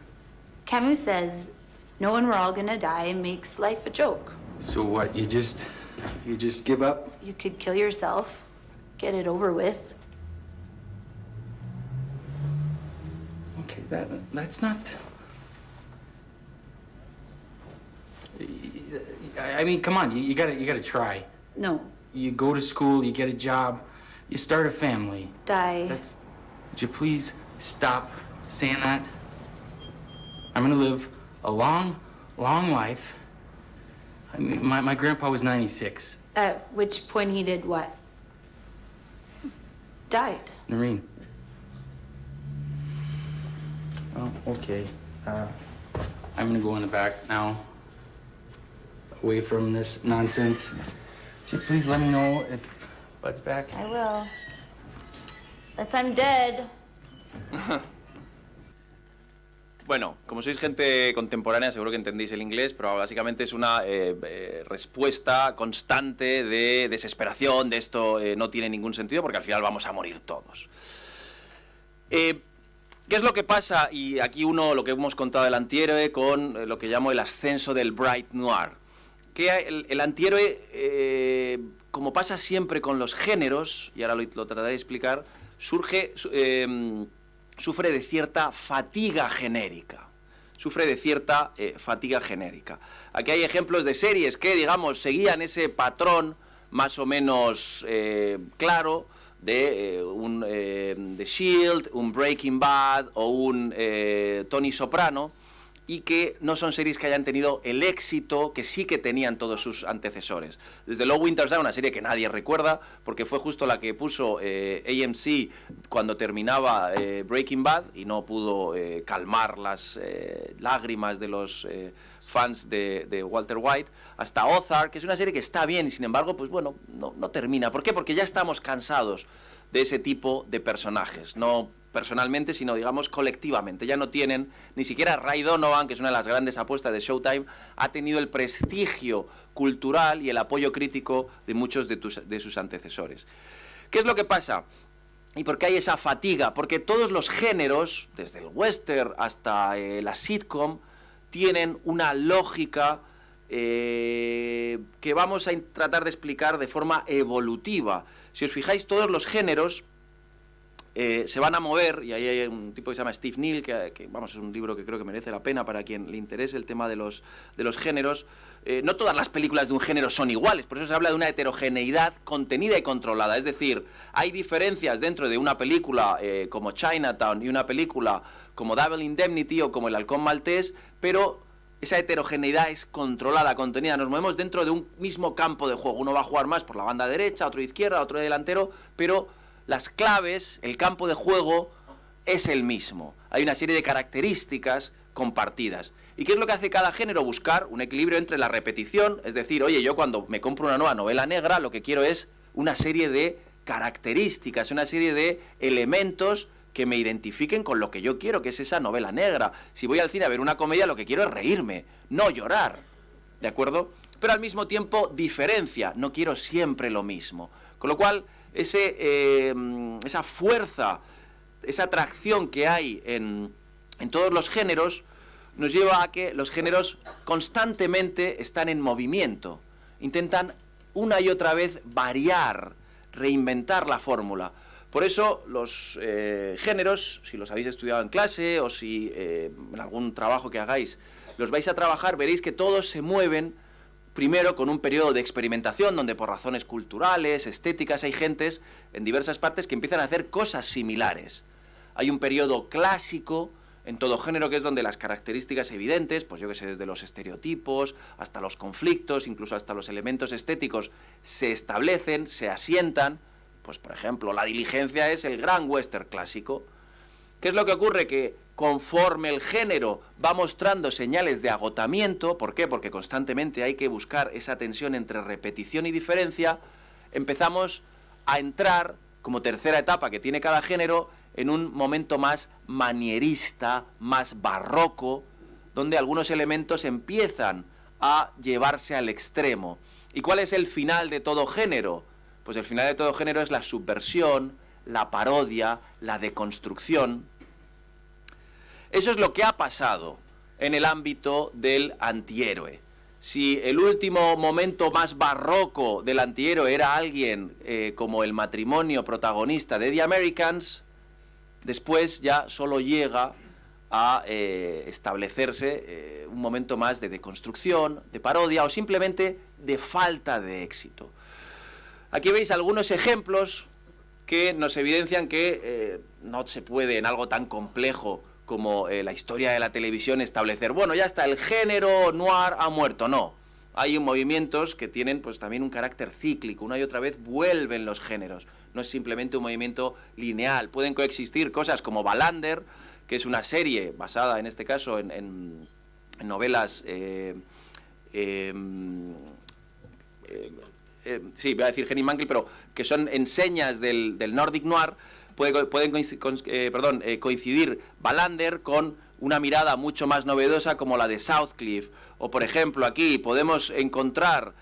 Camus says, knowing we're all gonna die makes life a joke. So what? You just give up? You could kill yourself, get it over with. Okay, that's not. I mean, come on, you gotta try. No, You go to school, you get a job, you start a family. die. Would you please stop saying that? I'm gonna live a long, long life. I mean, my grandpa was 96. At which point he did what? Died. Noreen. Oh, okay. I'm gonna go in the back now. Away from this nonsense. Would you please let me know if Bud's back? I will. Unless I'm dead. Bueno, como sois gente contemporánea, seguro que entendéis el inglés, pero básicamente es una respuesta constante de desesperación, de esto no tiene ningún sentido porque al final vamos a morir todos. ¿Qué es lo que pasa? Y aquí lo que hemos contado del antihéroe con lo que llamo el ascenso del Bright Noir. Que el antihéroe, como pasa siempre con los géneros, y ahora lo trataré de explicar, sufre de cierta fatiga genérica. Aquí hay ejemplos de series que, digamos, seguían ese patrón más o menos claro de The Shield, un Breaking Bad o un Tony Soprano, y que no son series que hayan tenido el éxito que sí que tenían todos sus antecesores. Desde luego Winter's Bone, una serie que nadie recuerda, porque fue justo la que puso AMC cuando terminaba Breaking Bad y no pudo calmar las lágrimas de los fans de Walter White, hasta Ozark, que es una serie que está bien y sin embargo, pues bueno, no termina. ¿Por qué? Porque ya estamos cansados de ese tipo de personajes, no personalmente, sino digamos colectivamente. Ya no tienen, ni siquiera Ray Donovan, que es una de las grandes apuestas de Showtime, ha tenido el prestigio cultural y el apoyo crítico de muchos de sus antecesores. ¿Qué es lo que pasa? ¿Y por qué hay esa fatiga? Porque todos los géneros, desde el western hasta la sitcom, tienen una lógica que vamos a tratar de explicar de forma evolutiva. Si os fijáis, todos los géneros se van a mover, y ahí hay un tipo que se llama Steve Neal, que vamos, es un libro que creo que merece la pena para quien le interese el tema de los géneros. No todas las películas de un género son iguales, por eso se habla de una heterogeneidad contenida y controlada. Es decir, hay diferencias dentro de una película como Chinatown y una película como Double Indemnity o como El Halcón Maltés, pero esa heterogeneidad es controlada, contenida. Nos movemos dentro de un mismo campo de juego. Uno va a jugar más por la banda derecha, otro de izquierda, otro de delantero, pero las claves, el campo de juego es el mismo. Hay una serie de características compartidas. ¿Y qué es lo que hace cada género? Buscar un equilibrio entre la repetición, es decir, oye, yo cuando me compro una nueva novela negra, lo que quiero es una serie de características, una serie de elementos que me identifiquen con lo que yo quiero, que es esa novela negra. Si voy al cine a ver una comedia, lo que quiero es reírme, no llorar, ¿de acuerdo? Pero al mismo tiempo diferencia, no quiero siempre lo mismo. Con lo cual, esa fuerza, esa atracción que hay en todos los géneros, nos lleva a que los géneros constantemente están en movimiento. Intentan una y otra vez variar, reinventar la fórmula. Por eso los géneros, si los habéis estudiado en clase o si en algún trabajo que hagáis los vais a trabajar, veréis que todos se mueven primero con un periodo de experimentación donde por razones culturales, estéticas, hay gentes en diversas partes que empiezan a hacer cosas similares. Hay un periodo clásico en todo género que es donde las características evidentes, pues yo que sé, desde los estereotipos hasta los conflictos, incluso hasta los elementos estéticos, se establecen, se asientan. Pues por ejemplo, La Diligencia es el gran western clásico. ¿Qué es lo que ocurre? Que conforme el género va mostrando señales de agotamiento, ¿por qué? Porque constantemente hay que buscar esa tensión entre repetición y diferencia, empezamos a entrar como tercera etapa que tiene cada género, en un momento más manierista, más barroco, donde algunos elementos empiezan a llevarse al extremo. ¿Y cuál es el final de todo género? Pues el final de todo género es la subversión, la parodia, la deconstrucción. Eso es lo que ha pasado en el ámbito del antihéroe. Si el último momento más barroco del antihéroe era alguien como el matrimonio protagonista de The Americans, después ya solo llega a establecerse un momento más de deconstrucción, de parodia o simplemente de falta de éxito. Aquí veis algunos ejemplos que nos evidencian que no se puede en algo tan complejo como la historia de la televisión establecer, bueno, ya está, el género noir ha muerto. No, hay movimientos que tienen pues también un carácter cíclico, una y otra vez vuelven los géneros, no es simplemente un movimiento lineal. Pueden coexistir cosas como Wallander, que es una serie basada en este caso en novelas sí, voy a decir Henning Mankell, pero que son enseñas del Nordic Noir. Pueden coincidir Wallander con una mirada mucho más novedosa como la de Southcliffe. O, por ejemplo, aquí podemos encontrar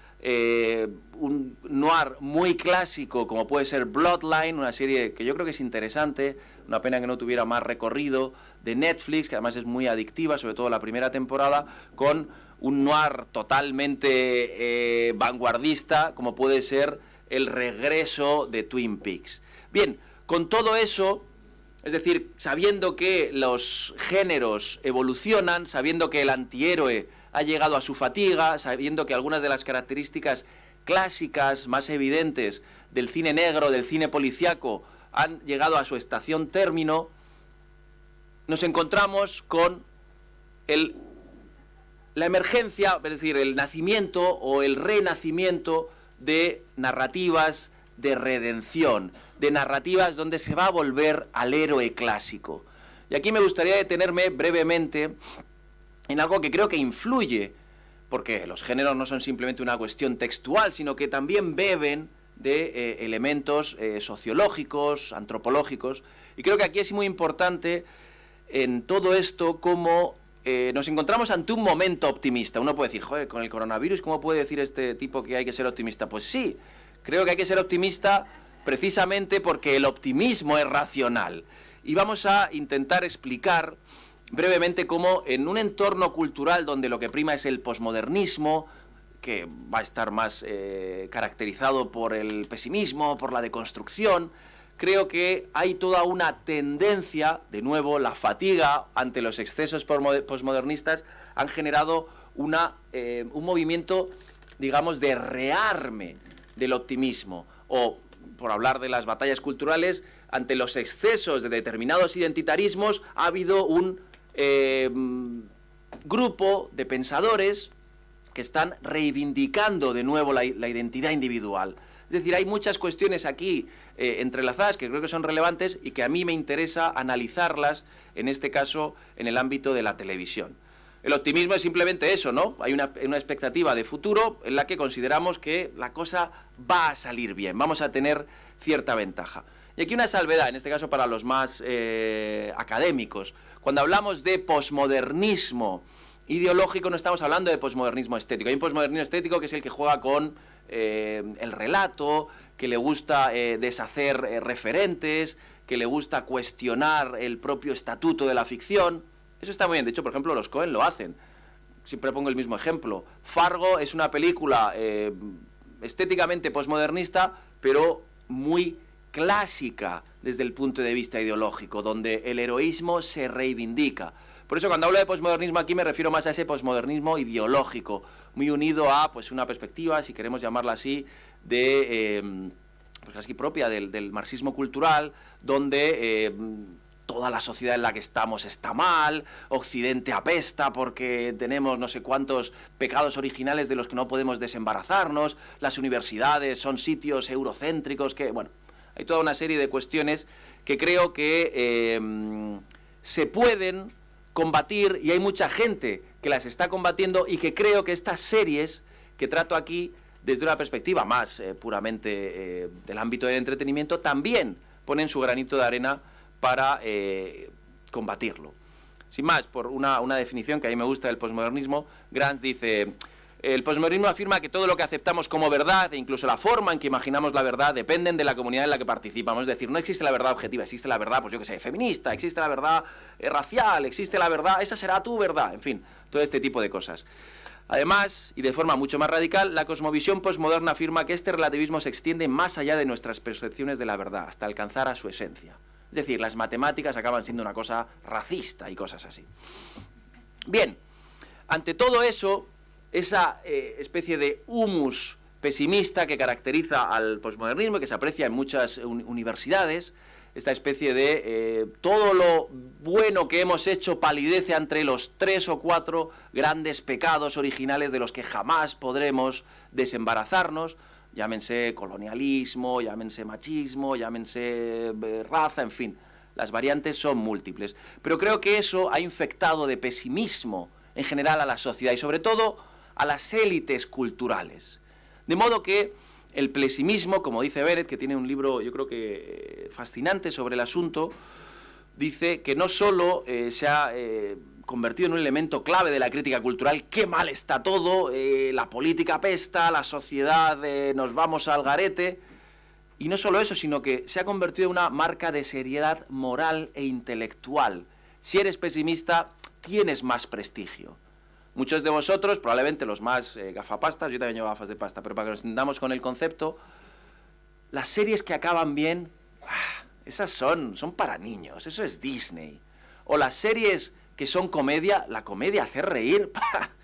un noir muy clásico como puede ser Bloodline, una serie que yo creo que es interesante, una pena que no tuviera más recorrido, de Netflix, que además es muy adictiva, sobre todo la primera temporada, con un noir totalmente vanguardista como puede ser El regreso de Twin Peaks. Bien, con todo eso, es decir, sabiendo que los géneros evolucionan, sabiendo que el antihéroe ha llegado a su fatiga, sabiendo que algunas de las características clásicas más evidentes del cine negro, del cine policíaco, han llegado a su estación término, nos encontramos con la emergencia, es decir, el nacimiento o el renacimiento de narrativas de redención, de narrativas donde se va a volver al héroe clásico. Y aquí me gustaría detenerme brevemente en algo que creo que influye, porque los géneros no son simplemente una cuestión textual, sino que también beben de elementos sociológicos, antropológicos, y creo que aquí es muy importante en todo esto cómo nos encontramos ante un momento optimista. Uno puede decir, joder, con el coronavirus, ¿cómo puede decir este tipo que hay que ser optimista? Pues sí, creo que hay que ser optimista precisamente porque el optimismo es racional. Y vamos a intentar explicar brevemente cómo en un entorno cultural donde lo que prima es el posmodernismo, que va a estar más caracterizado por el pesimismo, por la deconstrucción, creo que hay toda una tendencia, de nuevo, la fatiga ante los excesos posmodernistas han generado un movimiento, digamos, de rearme del optimismo, o, por hablar de las batallas culturales, ante los excesos de determinados identitarismos ha habido un grupo de pensadores que están reivindicando de nuevo la identidad individual. Es decir, hay muchas cuestiones aquí entrelazadas que creo que son relevantes y que a mí me interesa analizarlas, en este caso, en el ámbito de la televisión. El optimismo es simplemente eso, ¿no? Hay una expectativa de futuro en la que consideramos que la cosa va a salir bien, vamos a tener cierta ventaja. Y aquí una salvedad, en este caso para los más académicos. Cuando hablamos de posmodernismo ideológico no estamos hablando de posmodernismo estético. Hay un posmodernismo estético que es el que juega con el relato, que le gusta deshacer referentes, que le gusta cuestionar el propio estatuto de la ficción. Eso está muy bien. De hecho, por ejemplo, los Coen lo hacen. Siempre pongo el mismo ejemplo. Fargo es una película estéticamente posmodernista, pero muy clásica desde el punto de vista ideológico, donde el heroísmo se reivindica. Por eso cuando hablo de posmodernismo aquí me refiero más a ese posmodernismo ideológico, muy unido a pues una perspectiva, si queremos llamarla así, de pues casi propia del marxismo cultural, donde toda la sociedad en la que estamos está mal, Occidente apesta porque tenemos no sé cuántos pecados originales de los que no podemos desembarazarnos, las universidades son sitios eurocéntricos que, bueno, hay toda una serie de cuestiones que creo que se pueden combatir y hay mucha gente que las está combatiendo y que creo que estas series que trato aquí desde una perspectiva más puramente del ámbito del entretenimiento, también ponen su granito de arena para combatirlo. Sin más, por una definición que a mí me gusta del posmodernismo, Gramsci dice: el posmodernismo afirma que todo lo que aceptamos como verdad, e incluso la forma en que imaginamos la verdad, dependen de la comunidad en la que participamos. Es decir, no existe la verdad objetiva, existe la verdad, pues yo qué sé, feminista, existe la verdad racial, existe la verdad, esa será tu verdad, en fin, todo este tipo de cosas. Además, y de forma mucho más radical, la cosmovisión posmoderna afirma que este relativismo se extiende más allá de nuestras percepciones de la verdad, hasta alcanzar a su esencia. Es decir, las matemáticas acaban siendo una cosa racista y cosas así. Bien, ante todo eso, esa especie de humus pesimista que caracteriza al posmodernismo y que se aprecia en muchas universidades, esta especie de todo lo bueno que hemos hecho palidece entre los 3 o 4 grandes pecados originales de los que jamás podremos desembarazarnos, llámense colonialismo, llámense machismo, llámense raza, en fin, las variantes son múltiples. Pero creo que eso ha infectado de pesimismo en general a la sociedad y sobre todo a las élites culturales. De modo que el pesimismo, como dice Beret, que tiene un libro yo creo que fascinante sobre el asunto, dice que no solo se ha convertido en un elemento clave de la crítica cultural, qué mal está todo, la política apesta, la sociedad nos vamos al garete, y no solo eso, sino que se ha convertido en una marca de seriedad moral e intelectual. Si eres pesimista, tienes más prestigio. Muchos de vosotros, probablemente los más gafapastas, yo también llevo gafas de pasta, pero para que nos entendamos con el concepto, las series que acaban bien, esas son para niños, eso es Disney. O las series que son comedia, la comedia hacer reír,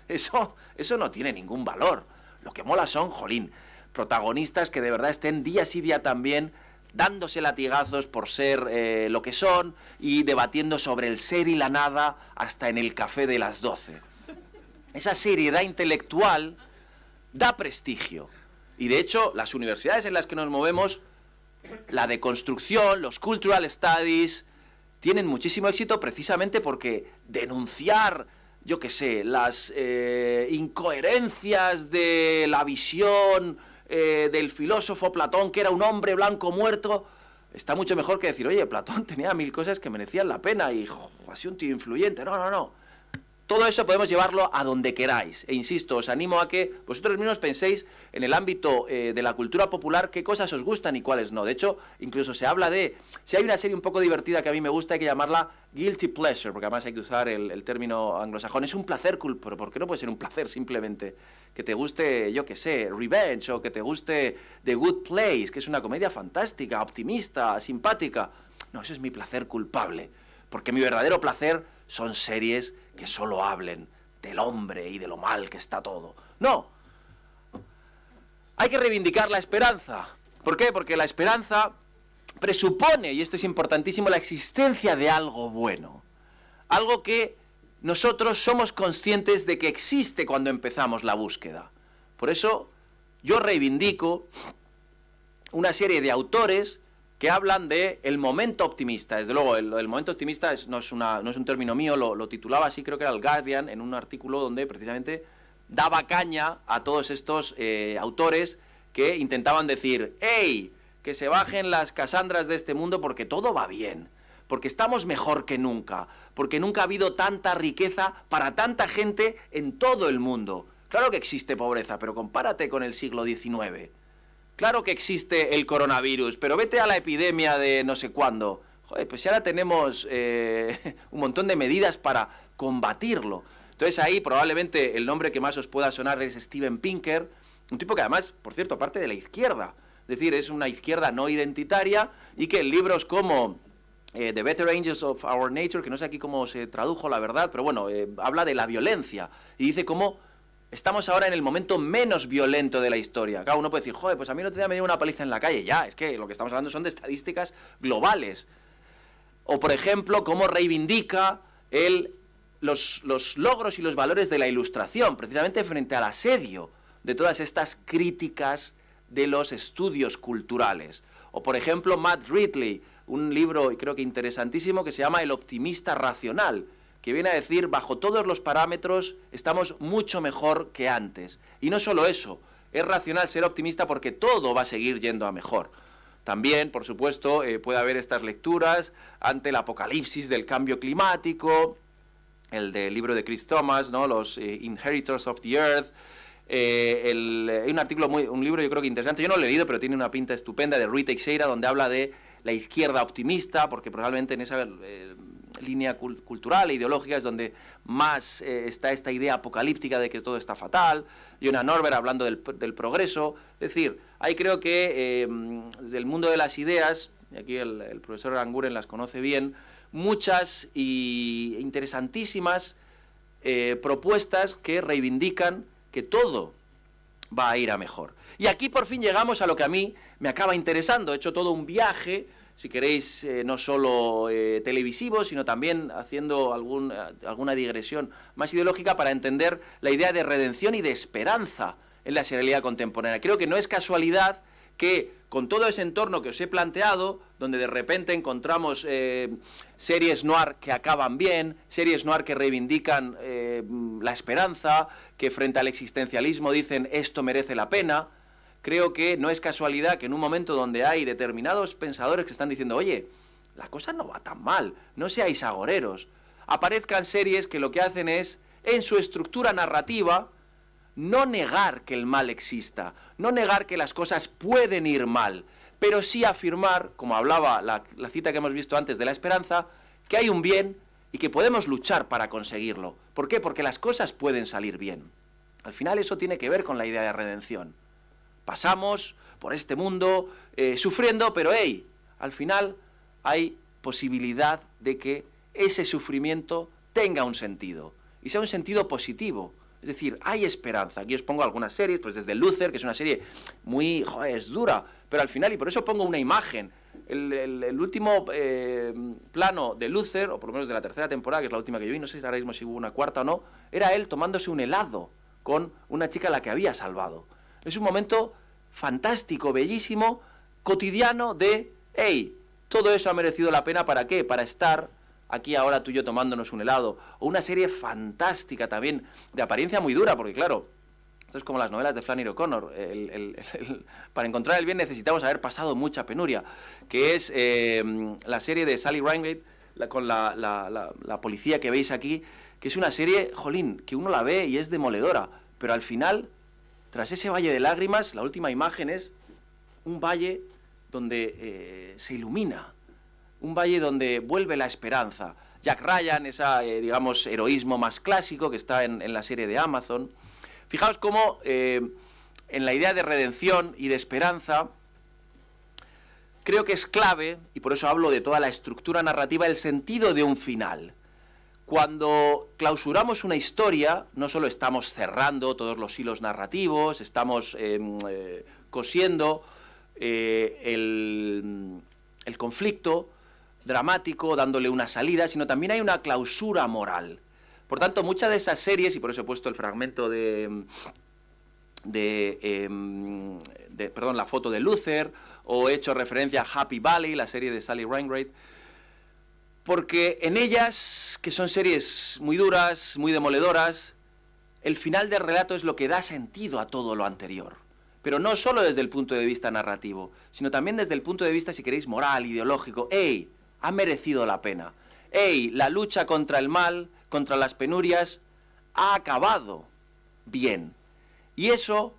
eso no tiene ningún valor. Lo que mola son, jolín, protagonistas que de verdad estén día sí día también dándose latigazos por ser lo que son y debatiendo sobre el ser y la nada hasta en el café de las 12. Esa seriedad intelectual da prestigio. Y de hecho, las universidades en las que nos movemos, la deconstrucción, los cultural studies, tienen muchísimo éxito precisamente porque denunciar, yo qué sé, las incoherencias de la visión del filósofo Platón, que era un hombre blanco muerto, está mucho mejor que decir, oye, Platón tenía 1000 cosas que merecían la pena y ha sido un tío influyente. No. Todo eso podemos llevarlo a donde queráis. E insisto, os animo a que vosotros mismos penséis en el ámbito de la cultura popular qué cosas os gustan y cuáles no. De hecho, incluso se habla de... Si hay una serie un poco divertida que a mí me gusta, hay que llamarla guilty pleasure, porque además hay que usar el término anglosajón. Es un placer, pero ¿por qué no puede ser un placer simplemente? Que te guste, yo qué sé, Revenge, o que te guste The Good Place, que es una comedia fantástica, optimista, simpática. No, eso es mi placer culpable. Porque mi verdadero placer son series que solo hablen del hombre y de lo mal que está todo. No. Hay que reivindicar la esperanza. ¿Por qué? Porque la esperanza presupone, y esto es importantísimo, la existencia de algo bueno. Algo que nosotros somos conscientes de que existe cuando empezamos la búsqueda. Por eso yo reivindico una serie de autores que hablan de el momento optimista. Desde luego, el momento optimista no es un término mío, lo titulaba así, creo que era el Guardian, en un artículo donde precisamente daba caña a todos estos autores que intentaban decir, ¡hey! Que se bajen las Casandras de este mundo porque todo va bien, porque estamos mejor que nunca, porque nunca ha habido tanta riqueza para tanta gente en todo el mundo. Claro que existe pobreza, pero compárate con el siglo XIX. Claro que existe el coronavirus, pero vete a la epidemia de no sé cuándo. Joder, pues ahora tenemos un montón de medidas para combatirlo. Entonces ahí probablemente el nombre que más os pueda sonar es Steven Pinker, un tipo que además, por cierto, parte de la izquierda. Es decir, es una izquierda no identitaria y que en libros como The Better Angels of Our Nature, que no sé aquí cómo se tradujo la verdad, pero bueno, habla de la violencia y dice cómo estamos ahora en el momento menos violento de la historia. Claro, uno puede decir, joder, pues a mí no te me dio una paliza en la calle. Ya, es que lo que estamos hablando son de estadísticas globales. O, por ejemplo, cómo reivindica los logros y los valores de la Ilustración, precisamente frente al asedio de todas estas críticas de los estudios culturales. O, por ejemplo, Matt Ridley, un libro, creo que interesantísimo, que se llama El optimista racional, que viene a decir, bajo todos los parámetros, estamos mucho mejor que antes. Y no solo eso, es racional ser optimista porque todo va a seguir yendo a mejor. También, por supuesto, puede haber estas lecturas ante el apocalipsis del cambio climático, el del libro de Chris Thomas, ¿no? Los Inheritors of the Earth. Hay un artículo, un libro yo creo que interesante, yo no lo he leído, pero tiene una pinta estupenda, de Rui Teixeira, donde habla de la izquierda optimista, porque probablemente en esa línea cultural e ideológica es donde más está esta idea apocalíptica de que todo está fatal. Jonah Norberg hablando del progreso. Es decir, ahí creo que desde el mundo de las ideas, y aquí el profesor Aranguren las conoce bien, muchas y interesantísimas propuestas que reivindican que todo va a ir a mejor. Y aquí por fin llegamos a lo que a mí me acaba interesando. He hecho todo un viaje, si queréis, no solo televisivo, sino también haciendo alguna digresión más ideológica para entender la idea de redención y de esperanza en la serialidad contemporánea. Creo que no es casualidad que con todo ese entorno que os he planteado, donde de repente encontramos series noir que acaban bien, series noir que reivindican la esperanza, que frente al existencialismo dicen esto merece la pena, creo que no es casualidad que en un momento donde hay determinados pensadores que están diciendo, oye, la cosa no va tan mal, no seáis agoreros, aparezcan series que lo que hacen es, en su estructura narrativa, no negar que el mal exista, no negar que las cosas pueden ir mal, pero sí afirmar, como hablaba la cita que hemos visto antes de la esperanza, que hay un bien y que podemos luchar para conseguirlo. ¿Por qué? Porque las cosas pueden salir bien. Al final eso tiene que ver con la idea de redención. Pasamos por este mundo sufriendo, pero hey, al final hay posibilidad de que ese sufrimiento tenga un sentido, y sea un sentido positivo. Es decir, hay esperanza. Aquí os pongo algunas series, pues desde Luther, que es una serie muy, es dura, pero al final, y por eso pongo una imagen, el último plano de Luther, o por lo menos de la tercera temporada, que es la última que yo vi, no sé si ahora mismo si hubo una cuarta o no, era él tomándose un helado con una chica a la que había salvado. Es un momento fantástico, bellísimo, cotidiano de, hey, todo eso ha merecido la pena, ¿para qué? Para estar aquí ahora tú y yo tomándonos un helado. O una serie fantástica también, de apariencia muy dura, porque claro, esto es como las novelas de Flannery O'Connor. Para encontrar el bien necesitamos haber pasado mucha penuria, que es la serie de Sally Rhinegate, con la policía que veis aquí, que es una serie, jolín, que uno la ve y es demoledora, pero al final, tras ese valle de lágrimas, la última imagen es un valle donde se ilumina, un valle donde vuelve la esperanza. Jack Ryan, ese, digamos, heroísmo más clásico que está en la serie de Amazon. Fijaos cómo en la idea de redención y de esperanza, creo que es clave, y por eso hablo de toda la estructura narrativa, el sentido de un final. Cuando clausuramos una historia, no solo estamos cerrando todos los hilos narrativos, estamos cosiendo el conflicto dramático, dándole una salida, sino también hay una clausura moral. Por tanto, muchas de esas series, y por eso he puesto el fragmento perdón, la foto de Luther, o he hecho referencia a Happy Valley, la serie de Sally Rhinegate, porque en ellas, que son series muy duras, muy demoledoras, el final del relato es lo que da sentido a todo lo anterior. Pero no solo desde el punto de vista narrativo, sino también desde el punto de vista, si queréis, moral, ideológico. ¡Ey! Ha merecido la pena. ¡Ey! La lucha contra el mal, contra las penurias, ha acabado bien. Y eso,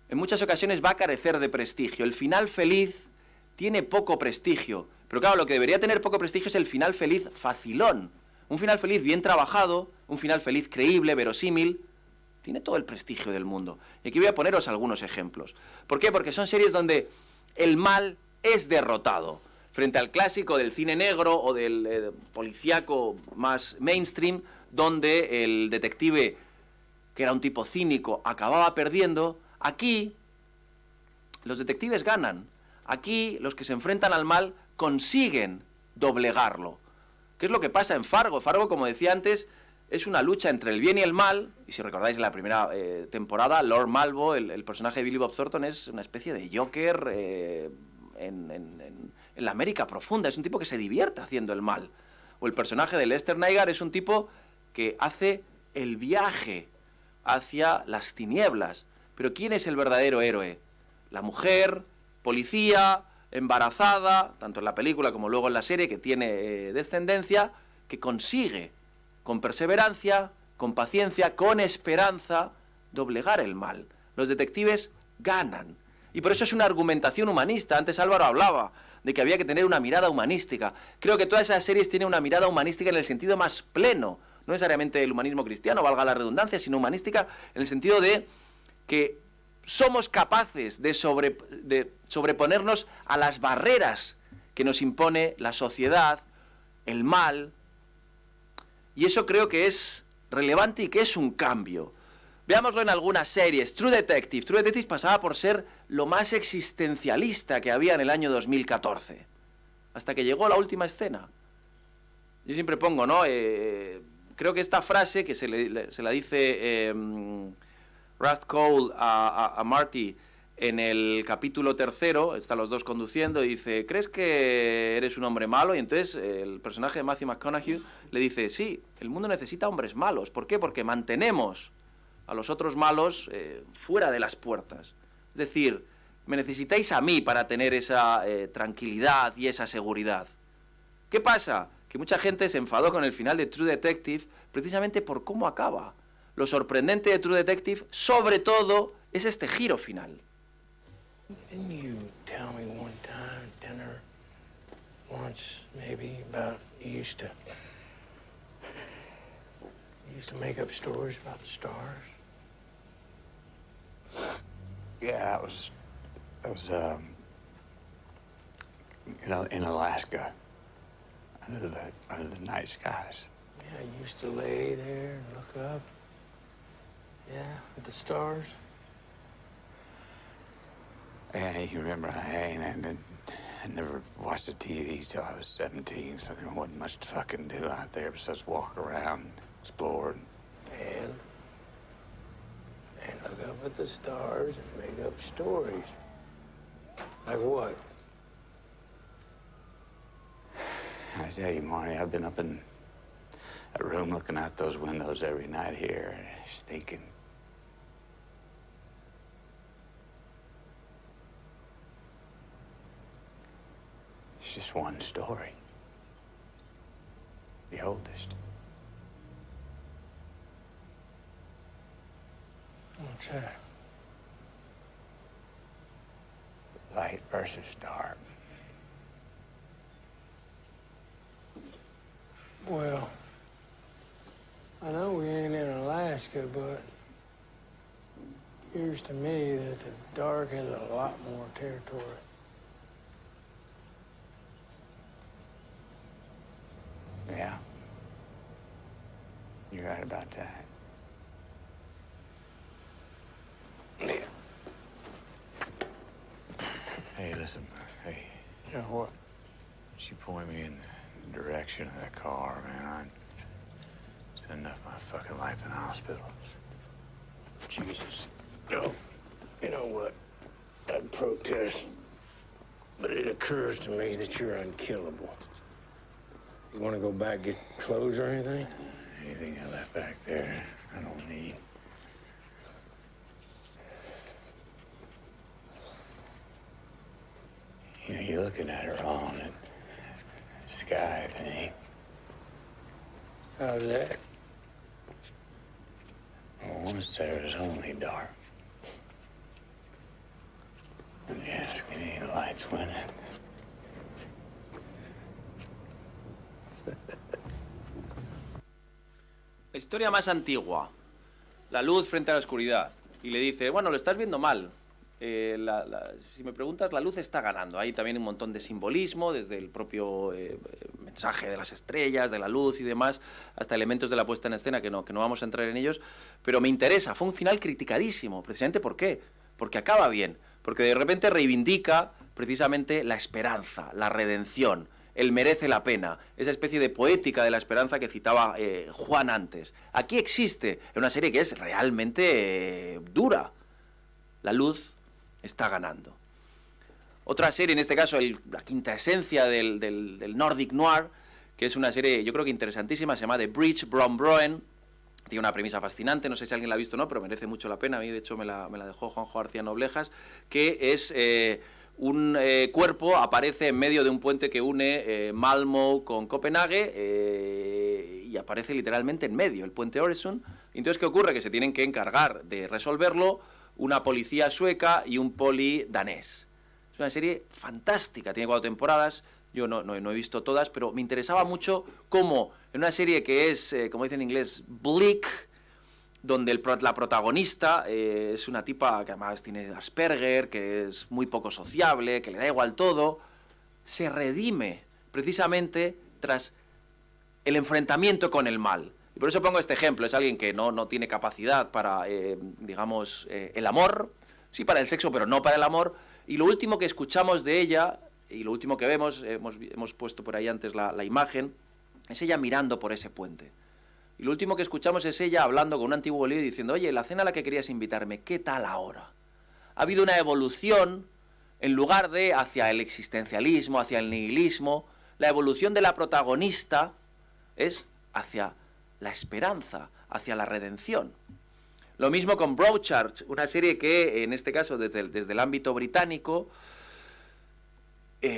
en muchas ocasiones, va a carecer de prestigio. El final feliz tiene poco prestigio. Pero claro, lo que debería tener poco prestigio es el final feliz facilón. Un final feliz bien trabajado, un final feliz creíble, verosímil, tiene todo el prestigio del mundo. Y aquí voy a poneros algunos ejemplos. ¿Por qué? Porque son series donde el mal es derrotado. Frente al clásico del cine negro o del policíaco más mainstream, donde el detective, que era un tipo cínico, acababa perdiendo, aquí los detectives ganan. Aquí los que se enfrentan al mal consiguen doblegarlo. ¿Qué es lo que pasa en Fargo? Fargo, como decía antes, es una lucha entre el bien y el mal, y si recordáis en la primera temporada, Lord Malvo, el personaje de Billy Bob Thornton, es una especie de Joker en la América profunda, es un tipo que se divierte haciendo el mal. O el personaje de Lester Nygaard es un tipo que hace el viaje hacia las tinieblas, Pero ¿quién es el verdadero héroe? La mujer, policía, embarazada, tanto en la película como luego en la serie, que tiene descendencia, que consigue, con perseverancia, con paciencia, con esperanza, doblegar el mal. Los detectives ganan. Y por eso es una argumentación humanista. Antes Álvaro hablaba de que había que tener una mirada humanística. Creo que todas esas series tienen una mirada humanística en el sentido más pleno. No necesariamente el humanismo cristiano, valga la redundancia, sino humanística en el sentido de que somos capaces de sobreponernos a las barreras que nos impone la sociedad, el mal. Y eso creo que es relevante y que es un cambio. Veámoslo en algunas series. True Detective. True Detective pasaba por ser lo más existencialista que había en el año 2014. Hasta que llegó la última escena. Yo siempre pongo, ¿no? Creo que esta frase que se la dice Rust Cole a Marty en el capítulo 3, están los dos conduciendo y dice, ¿crees que eres un hombre malo? Y entonces el personaje de Matthew McConaughey le dice, sí, el mundo necesita hombres malos. ¿Por qué? Porque mantenemos a los otros malos fuera de las puertas. Es decir, me necesitáis a mí para tener esa tranquilidad y esa seguridad. ¿Qué pasa? Que mucha gente se enfadó con el final de True Detective precisamente por cómo acaba. Lo sorprendente de True Detective, sobre todo, es este giro final. Didn't you tell me one time at dinner, once maybe, about you used to make up stories about the stars? Yeah, it was in Alaska, under the night skies. Yeah, you used to lay there and look up. Yeah, at the stars. Yeah, you remember I never watched the TV till I was 17, so there wasn't much to fucking do out there besides walk around, explore. And look up at the stars and make up stories. Like what? I tell you, Marty, I've been up in that room looking out those windows every night here, just thinking. It's just one story. The oldest. What's that? Light versus dark. Well, I know we ain't in Alaska, but it appears to me that the dark has a lot more territory. Yeah. You're right about that. Yeah. Hey, listen, hey, Yeah, what? would you point me in the direction of that car, man? I spent enough of my fucking life in hospitals. Jesus. No. You know what? I'd protest. But it occurs to me that you're unkillable. You want to go back, get clothes or anything? Anything I left back there, I don't need. You know, you're looking at her on it. Sky thing. How's that? Well, once there was only dark. Let me ask you, any lights winning? La historia más antigua, la luz frente a la oscuridad. Y le dice, bueno, lo estás viendo mal. Si me preguntas, la luz está ganando. Hay también un montón de simbolismo, desde el propio mensaje de las estrellas, de la luz y demás, hasta elementos de la puesta en escena que no vamos a entrar en ellos. Pero me interesa, fue un final criticadísimo. Precisamente ¿por qué? Porque acaba bien. Porque de repente reivindica precisamente la esperanza, la redención, el merece la pena, esa especie de poética de la esperanza que citaba Juan antes. Aquí existe una serie que es realmente dura. La luz está ganando. Otra serie, en este caso la quinta esencia del Nordic Noir, que es una serie yo creo que interesantísima, se llama The Bridge, Brombroen, Tiene una premisa fascinante, no sé si alguien la ha visto o no, pero merece mucho la pena. A mí, de hecho, me la dejó Juanjo García Noblejas, que es un cuerpo aparece en medio de un puente que une Malmö con Copenhague y aparece literalmente en medio, el puente Øresund. Entonces, ¿qué ocurre? Que se tienen que encargar de resolverlo una policía sueca y un poli danés. Es una serie fantástica, tiene 4 temporadas. Yo no he visto todas, pero me interesaba mucho cómo en una serie que es, como dicen en inglés, bleak, donde la protagonista es una tipa que además tiene Asperger, que es muy poco sociable, que le da igual todo, se redime precisamente tras el enfrentamiento con el mal. Y por eso pongo este ejemplo. Es alguien que no tiene capacidad para, digamos, el amor, sí para el sexo, pero no para el amor. Y lo último que escuchamos de ella, y lo último que vemos, hemos puesto por ahí antes la imagen, es ella mirando por ese puente. Y lo último que escuchamos es ella hablando con un antiguo lío y diciendo: oye, la cena a la que querías invitarme, ¿qué tal ahora? Ha habido una evolución, en lugar de hacia el existencialismo, hacia el nihilismo, la evolución de la protagonista es hacia la esperanza, hacia la redención. Lo mismo con Broadchurch, una serie que, en este caso, desde el ámbito británico,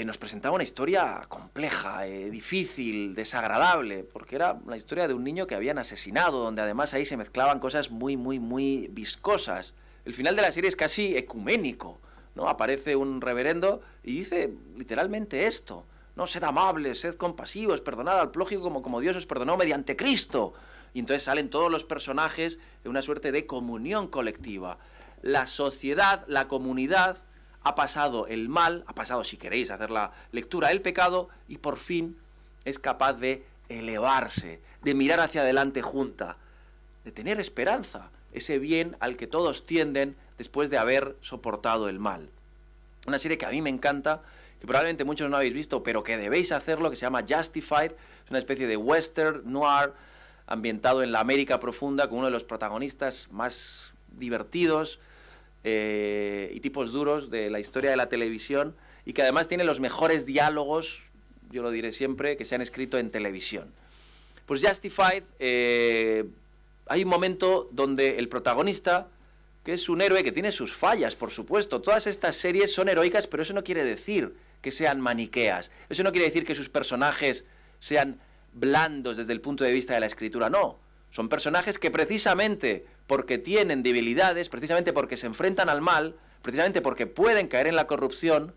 nos presentaba una historia compleja, difícil, desagradable, porque era la historia de un niño que habían asesinado, donde además ahí se mezclaban cosas muy, muy, muy viscosas. El final de la serie es casi ecuménico, ¿no? Aparece un reverendo y dice literalmente esto, ¿no? Sed amables, sed compasivos, perdonad al prójimo como Dios os perdonó mediante Cristo. Y entonces salen todos los personajes en una suerte de comunión colectiva. La sociedad, la comunidad, ha pasado el mal, ha pasado, si queréis hacer la lectura, el pecado, y por fin es capaz de elevarse, de mirar hacia adelante junta, de tener esperanza, ese bien al que todos tienden después de haber soportado el mal. Una serie que a mí me encanta, que probablemente muchos no habéis visto, pero que debéis hacerlo, que se llama Justified. Es una especie de western noir ambientado en la América profunda, con uno de los protagonistas más divertidos y tipos duros de la historia de la televisión, y que además tiene los mejores diálogos, yo lo diré siempre, que se han escrito en televisión. Pues Justified, hay un momento donde el protagonista, que es un héroe que tiene sus fallas, por supuesto, todas estas series son heroicas, pero eso no quiere decir que sean maniqueas, eso no quiere decir que sus personajes sean blandos desde el punto de vista de la escritura, no. Son personajes que precisamente porque tienen debilidades, precisamente porque se enfrentan al mal, precisamente porque pueden caer en la corrupción,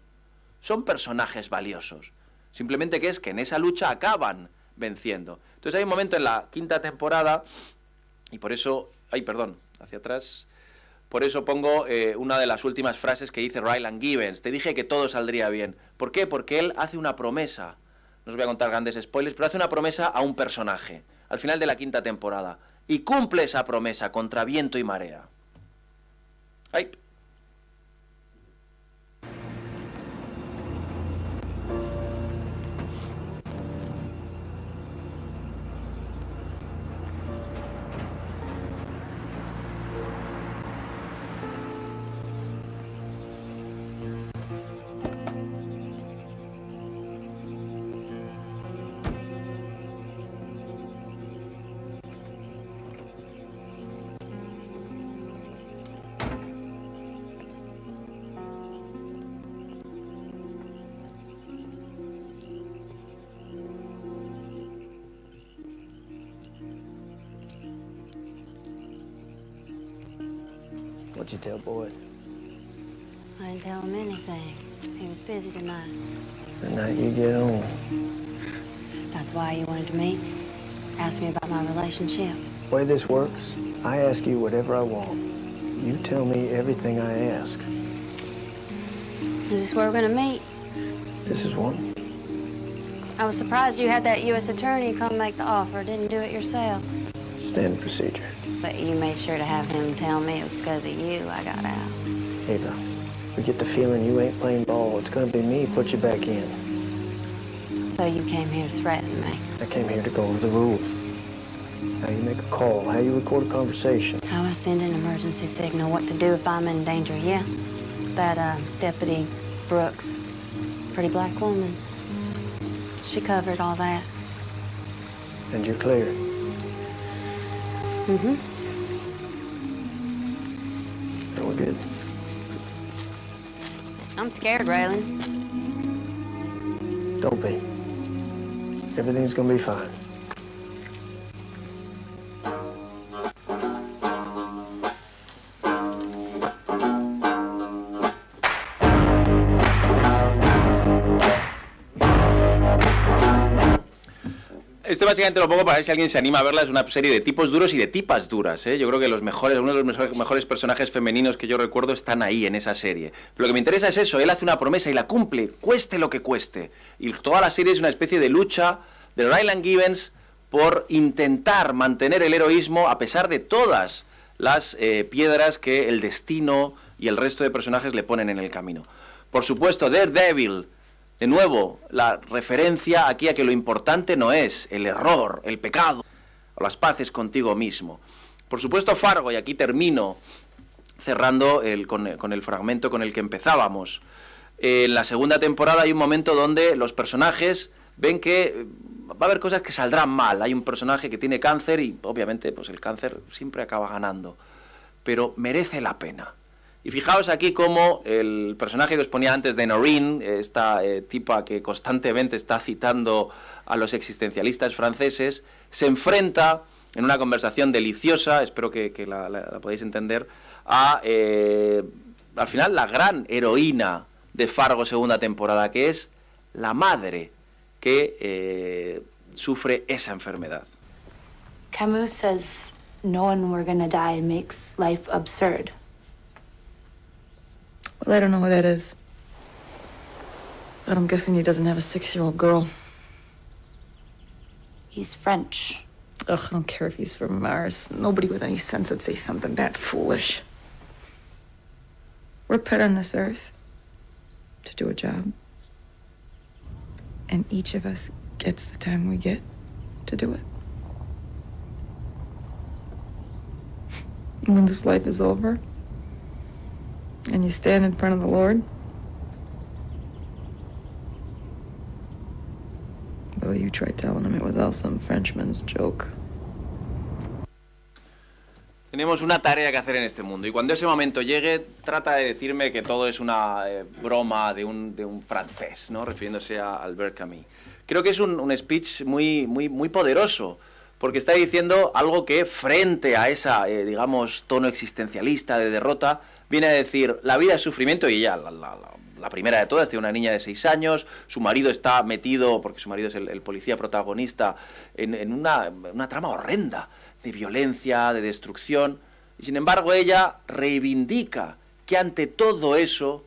son personajes valiosos. Simplemente que es que en esa lucha acaban venciendo. Entonces hay un momento en la 5ª temporada, y por eso, hacia atrás, por eso pongo una de las últimas frases que dice Ryland Givens: te dije que todo saldría bien. ¿Por qué? Porque él hace una promesa, no os voy a contar grandes spoilers, pero hace una promesa a un personaje al final de la 5ª temporada, y cumple esa promesa contra viento y marea. ¡Ay! What'd you tell Boyd? I didn't tell him anything. He was busy tonight. The night you get home. That's why you wanted to meet? Ask me about my relationship. The way this works, I ask you whatever I want. You tell me everything I ask. Is this where we're gonna meet? This is one. I was surprised you had that U.S. attorney come make the offer. Didn't do it yourself. Standard procedure. But you made sure to have him tell me it was because of you I got out. Ava, we get the feeling you ain't playing ball. It's gonna be me put you back in. So you came here to threaten me. I came here to go over the rules. How you make a call, how you record a conversation. How I send an emergency signal, what to do if I'm in danger, yeah. That, Deputy Brooks, pretty black woman. She covered all that. And you're clear. Mm-hmm. Are we good? I'm scared, Raylan. Don't be. Everything's gonna be fine. Este básicamente lo pongo para ver si alguien se anima a verla. Es una serie de tipos duros y de tipas duras, ¿eh? Yo creo que uno de los mejores personajes femeninos que yo recuerdo están ahí en esa serie. Pero lo que me interesa es eso, él hace una promesa y la cumple, cueste lo que cueste. Y toda la serie es una especie de lucha de Raylan Givens por intentar mantener el heroísmo a pesar de todas las piedras que el destino y el resto de personajes le ponen en el camino. Por supuesto, Daredevil. De nuevo, la referencia aquí a que lo importante no es el error, el pecado, o las paces contigo mismo. Por supuesto, Fargo, y aquí termino cerrando con el fragmento con el que empezábamos. En la segunda temporada hay un momento donde los personajes ven que va a haber cosas que saldrán mal. Hay un personaje que tiene cáncer y obviamente pues el cáncer siempre acaba ganando, pero merece la pena. Y fijaos aquí cómo el personaje que os ponía antes de Noreen, esta tipa que constantemente está citando a los existencialistas franceses, se enfrenta en una conversación deliciosa, espero que la podáis entender, a, al final, la gran heroína de Fargo segunda temporada, que es la madre que sufre esa enfermedad. Camus says knowing we're gonna die makes life absurd. Well, I don't know who that is. But I'm guessing he doesn't have a 6-year-old girl. He's French. Ugh, I don't care if he's from Mars. Nobody with any sense would say something that foolish. We're put on this earth to do a job. And each of us gets the time we get to do it. And when this life is over, and you stand in front of the Lord, well, you try telling him it was all some Frenchman's joke. Tenemos una tarea que hacer en este mundo y cuando ese momento llegue, trata de decirme que todo es una broma de un francés, ¿no? Refiriéndose a Albert Camus. Creo que es un speech muy poderoso, porque está diciendo algo que frente a esa, digamos, tono existencialista de derrota, viene a decir, la vida es sufrimiento y ya, la primera de todas, tiene una niña de 6 años, su marido está metido, porque su marido es el policía protagonista, en una trama horrenda de violencia, de destrucción, y sin embargo ella reivindica que ante todo eso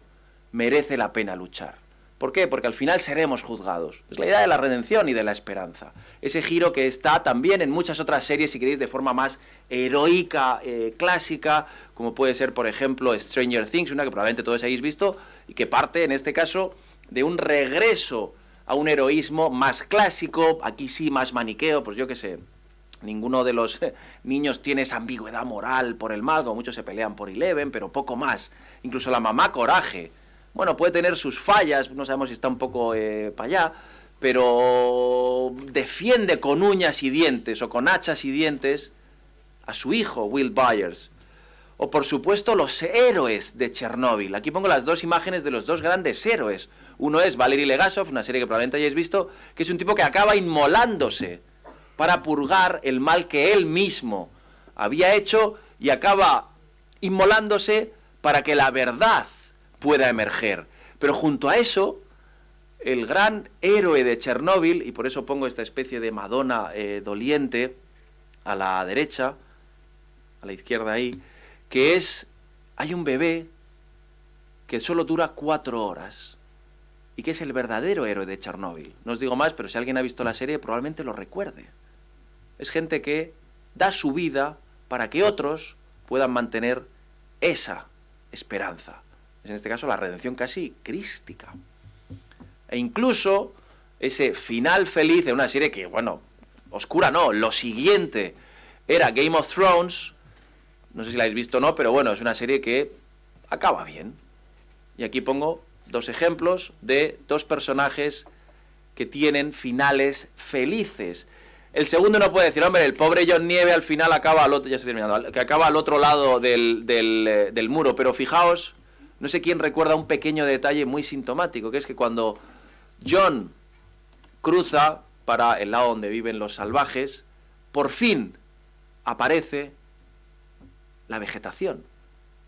merece la pena luchar. ¿Por qué? Porque al final seremos juzgados. Es la idea de la redención y de la esperanza. Ese giro que está también en muchas otras series, si queréis, de forma más heroica, clásica, como puede ser, por ejemplo, Stranger Things, una que probablemente todos hayáis visto, y que parte, en este caso, de un regreso a un heroísmo más clásico, aquí sí más maniqueo, pues yo qué sé. Ninguno de los niños tiene esa ambigüedad moral por el mal, como muchos se pelean por Eleven, pero poco más. Incluso la mamá Coraje, bueno, puede tener sus fallas, no sabemos si está un poco para allá, pero defiende con uñas y dientes o con hachas y dientes a su hijo, Will Byers. O por supuesto los héroes de Chernóbil. Aquí pongo las dos imágenes de los dos grandes héroes. Uno es Valery Legasov, una serie que probablemente hayáis visto, que es un tipo que acaba inmolándose para purgar el mal que él mismo había hecho y acaba inmolándose para que la verdad pueda emerger. Pero junto a eso, el gran héroe de Chernóbil, y por eso pongo esta especie de Madonna doliente a la derecha, a la izquierda ahí, que es, hay un bebé que solo dura 4 horas y que es el verdadero héroe de Chernóbil. No os digo más, pero si alguien ha visto la serie probablemente lo recuerde. Es gente que da su vida para que otros puedan mantener esa esperanza. Es en este caso la redención casi crística. E incluso ese final feliz de una serie que, bueno, oscura no, lo siguiente era Game of Thrones, no sé si la habéis visto o no, pero bueno, es una serie que acaba bien. Y aquí pongo 2 ejemplos de 2 personajes que tienen finales felices. El segundo no puede decir, hombre, el pobre John Nieve al final acaba al otro, ya estoy terminando, que acaba al otro lado del muro. Pero fijaos, no sé quién recuerda un pequeño detalle muy sintomático, que es que cuando John cruza para el lado donde viven los salvajes, por fin aparece la vegetación.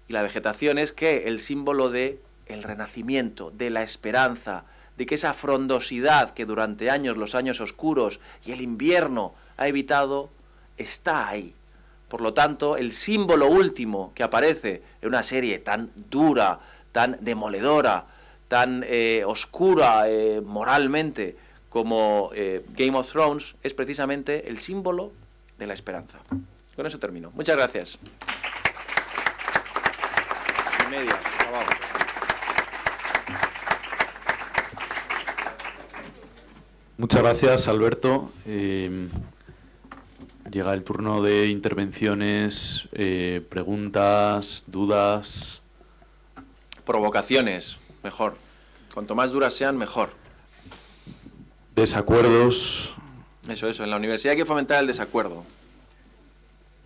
Y la vegetación es que el símbolo de el renacimiento, de la esperanza, de que esa frondosidad que durante años, los años oscuros y el invierno ha evitado, está ahí. Por lo tanto, el símbolo último que aparece en una serie tan dura, tan demoledora, tan oscura moralmente como Game of Thrones, es precisamente el símbolo de la esperanza. Con eso termino. Muchas gracias. Y media, acabado. Muchas gracias, Alberto. Llega el turno de intervenciones, preguntas, dudas. Provocaciones, mejor. Cuanto más duras sean, mejor. Desacuerdos. Eso. En la universidad hay que fomentar el desacuerdo,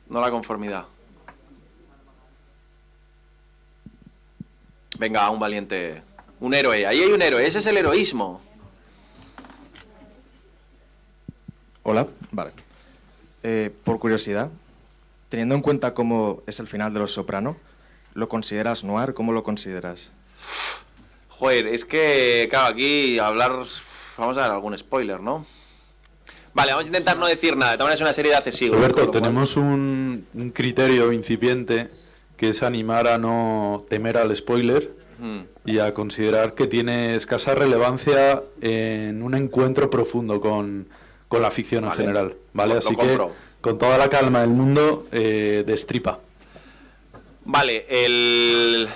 no la conformidad. Venga, un valiente. Un héroe. Ahí hay un héroe. Ese es el heroísmo. Hola, vale. Por curiosidad, teniendo en cuenta cómo es el final de Los Soprano, ¿lo consideras noir? ¿Cómo lo consideras? Joder, es que, claro, aquí hablar... Vamos a dar algún spoiler, ¿no? Vale, vamos a intentar no decir nada. También es una serie de hace siglos. Alberto, tenemos un criterio incipiente que es animar a no temer al spoiler y a considerar que tiene escasa relevancia en un encuentro profundo con la ficción en general, ¿vale? Así que, con toda la calma del mundo, destripa. Vale, el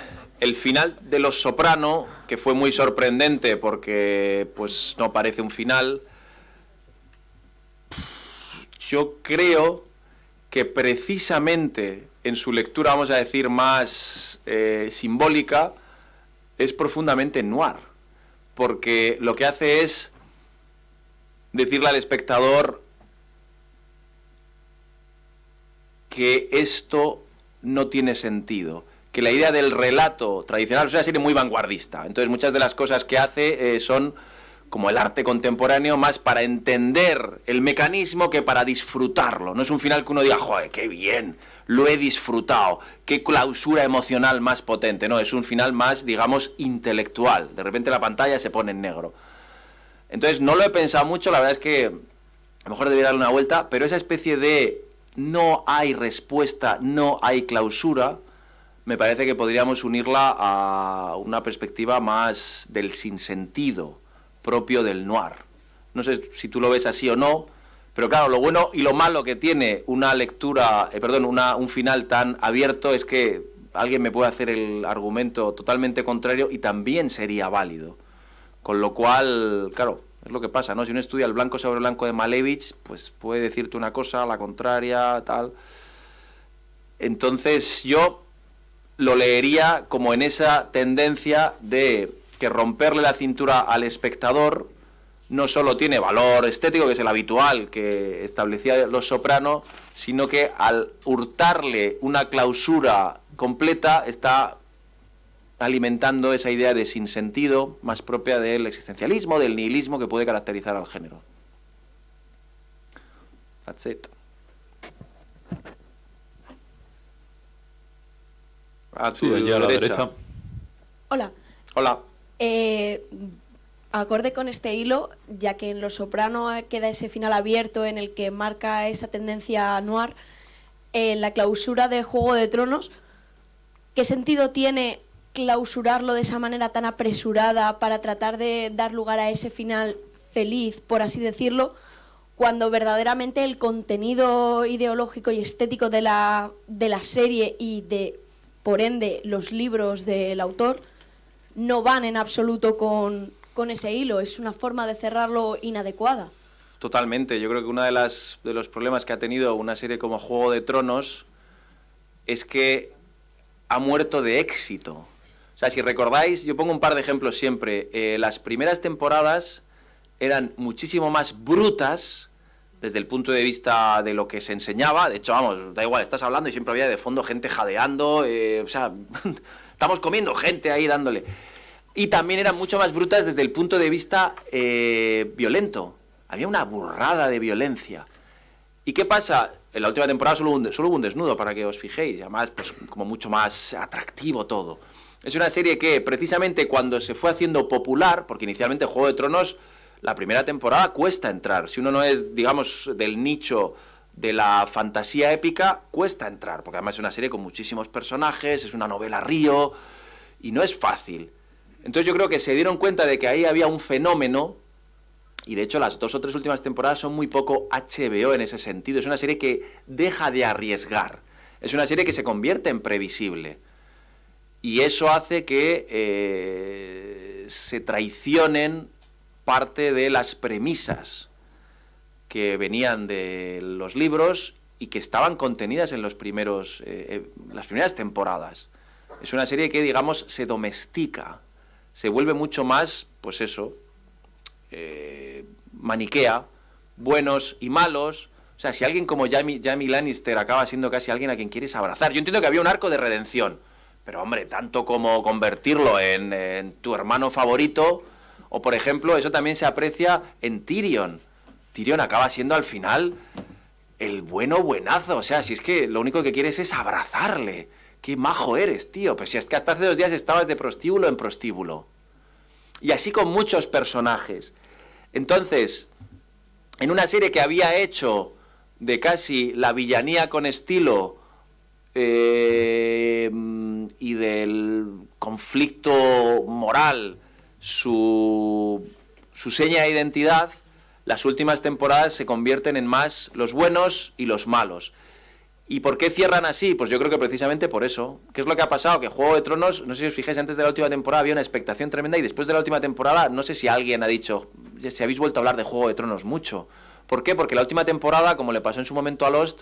final de Los Soprano, que fue muy sorprendente porque pues no parece un final, yo creo que precisamente en su lectura, vamos a decir, más simbólica, es profundamente noir, porque lo que hace es decirle al espectador que esto no tiene sentido, que la idea del relato tradicional es una serie muy vanguardista, entonces muchas de las cosas que hace son como el arte contemporáneo, más para entender el mecanismo que para disfrutarlo. No es un final que uno diga, joder, qué bien, lo he disfrutado, qué clausura emocional más potente. No, es un final más, digamos, intelectual. De repente la pantalla se pone en negro. Entonces no lo he pensado mucho, la verdad es que a lo mejor debería darle una vuelta, pero esa especie de no hay respuesta, no hay clausura, me parece que podríamos unirla a una perspectiva más del sinsentido propio del noir. No sé si tú lo ves así o no, pero claro, lo bueno y lo malo que tiene una lectura, un final tan abierto es que alguien me puede hacer el argumento totalmente contrario y también sería válido. Con lo cual, claro, es lo que pasa, ¿no? Si uno estudia el blanco sobre blanco de Malevich, pues puede decirte una cosa, la contraria, tal. Entonces yo lo leería como en esa tendencia de que romperle la cintura al espectador no solo tiene valor estético, que es el habitual que establecía Los Soprano, sino que al hurtarle una clausura completa está alimentando esa idea de sinsentido más propia del existencialismo, del nihilismo que puede caracterizar al género. That's it. A tu allá a la derecha. Hola. Hola. Acorde con este hilo, ya que en Los Soprano queda ese final abierto en el que marca esa tendencia noir, la clausura de Juego de Tronos, ¿qué sentido tiene clausurarlo de esa manera tan apresurada para tratar de dar lugar a ese final feliz, por así decirlo, cuando verdaderamente el contenido ideológico y estético de la serie y por ende, los libros del autor no van en absoluto con ese hilo? Es una forma de cerrarlo inadecuada. Totalmente. Yo creo que uno de los problemas que ha tenido una serie como Juego de Tronos es que ha muerto de éxito. O sea, si recordáis, yo pongo un par de ejemplos siempre. Las primeras temporadas eran muchísimo más brutas desde el punto de vista de lo que se enseñaba. De hecho, vamos, da igual, estás hablando y siempre había de fondo gente jadeando, o sea, estamos comiendo gente ahí dándole. Y también eran mucho más brutas desde el punto de vista violento. Había una burrada de violencia. ¿Y qué pasa? En la última temporada solo hubo un desnudo, para que os fijéis, y además pues como mucho más atractivo todo. Es una serie que precisamente cuando se fue haciendo popular, porque inicialmente Juego de Tronos, la primera temporada cuesta entrar. Si uno no es, digamos, del nicho de la fantasía épica, cuesta entrar, porque además es una serie con muchísimos personajes, es una novela río, y no es fácil. Entonces yo creo que se dieron cuenta de que ahí había un fenómeno. Y de hecho las 2 o 3 últimas temporadas son muy poco HBO en ese sentido. Es una serie que deja de arriesgar. Es una serie que se convierte en previsible. Y eso hace que se traicionen parte de las premisas que venían de los libros y que estaban contenidas en las primeras temporadas. Es una serie que, digamos, se domestica. Se vuelve mucho más, pues eso, maniquea, buenos y malos. O sea, si alguien como Jaime Lannister acaba siendo casi alguien a quien quieres abrazar. Yo entiendo que había un arco de redención, pero hombre, tanto como convertirlo en tu hermano favorito, o por ejemplo, eso también se aprecia en Tyrion. Tyrion acaba siendo al final el buenazo. O sea, si es que lo único que quieres es abrazarle. Qué majo eres, tío. Pues si es que hasta hace 2 días estabas de prostíbulo en prostíbulo. Y así con muchos personajes. Entonces, en una serie que había hecho de casi la villanía con estilo y del conflicto moral su seña de identidad, las últimas temporadas se convierten en más los buenos y los malos. ¿Y por qué cierran así? Pues yo creo que precisamente por eso. ¿Qué es lo que ha pasado? Que Juego de Tronos, no sé si os fijáis, antes de la última temporada había una expectación tremenda y después de la última temporada, no sé si alguien ha dicho, si habéis vuelto a hablar de Juego de Tronos mucho. ¿Por qué? Porque la última temporada, como le pasó en su momento a Lost,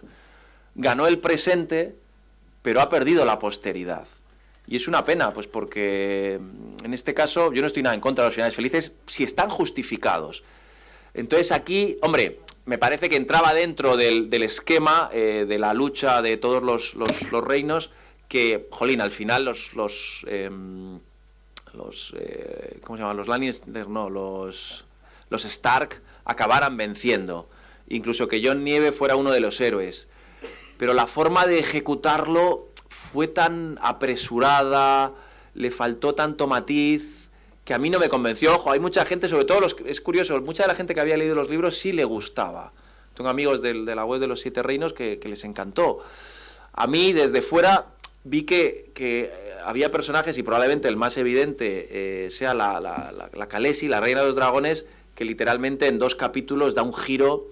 ganó el presente, pero ha perdido la posteridad. Y es una pena, pues porque en este caso yo no estoy nada en contra de los finales felices si están justificados. Entonces aquí, hombre, me parece que entraba dentro del esquema de la lucha de todos los reinos, que, jolín, al final ¿cómo se llaman? Los Lannister, no, los Stark acabaran venciendo. Incluso que Jon Nieve fuera uno de los héroes. Pero la forma de ejecutarlo fue tan apresurada, le faltó tanto matiz, que a mí no me convenció. Ojo, hay mucha gente, sobre todo es curioso, mucha de la gente que había leído los libros sí le gustaba. Tengo amigos de la web de los 7 reinos que les encantó. A mí, desde fuera, vi que había personajes, y probablemente el más evidente sea la Khaleesi, la reina de los dragones, que literalmente en 2 capítulos da un giro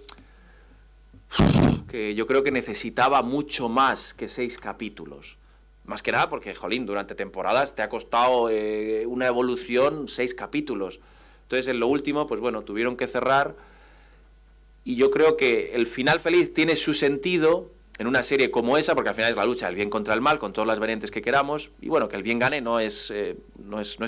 que yo creo que necesitaba mucho más que 6 capítulos. Más que nada porque, jolín, durante temporadas te ha costado una evolución 6 capítulos. Entonces, en lo último, pues bueno, tuvieron que cerrar. Y yo creo que el final feliz tiene su sentido en una serie como esa, porque al final es la lucha del bien contra el mal, con todas las variantes que queramos. Y bueno, que el bien gane no es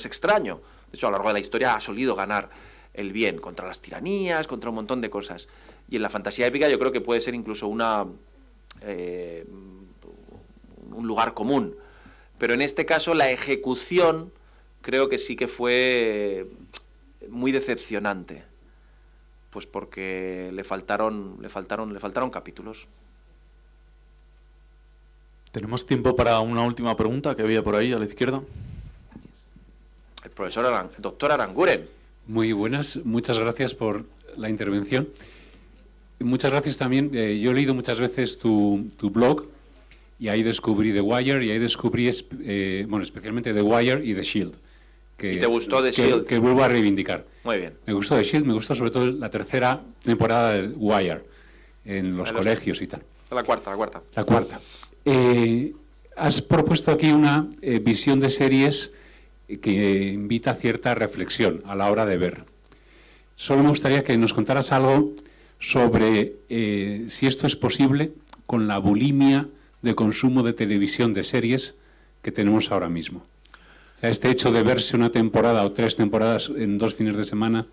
extraño. De hecho, a lo largo de la historia ha solido ganar el bien contra las tiranías, contra un montón de cosas. Y en la fantasía épica yo creo que puede ser incluso un lugar común, pero en este caso la ejecución creo que sí que fue muy decepcionante, pues porque le faltaron capítulos. Tenemos tiempo para una última pregunta que había por ahí a la izquierda. El doctor Aranguren. Muy buenas, muchas gracias por la intervención. Muchas gracias también. Yo he leído muchas veces tu blog. Y ahí descubrí The Wire, y ahí descubrí, especialmente The Wire y The Shield. ¿Y te gustó The Shield? Que vuelvo a reivindicar. Muy bien. Me gustó The Shield, me gustó sobre todo la 3ª temporada de Wire, en los colegios y tal. La cuarta. La 4ª. Has propuesto aquí una visión de series que invita a cierta reflexión a la hora de ver. Solo me gustaría que nos contaras algo sobre si esto es posible con la bulimia de consumo de televisión de series que tenemos ahora mismo. O sea, este hecho de verse una temporada o 3 temporadas en 2 fines de semana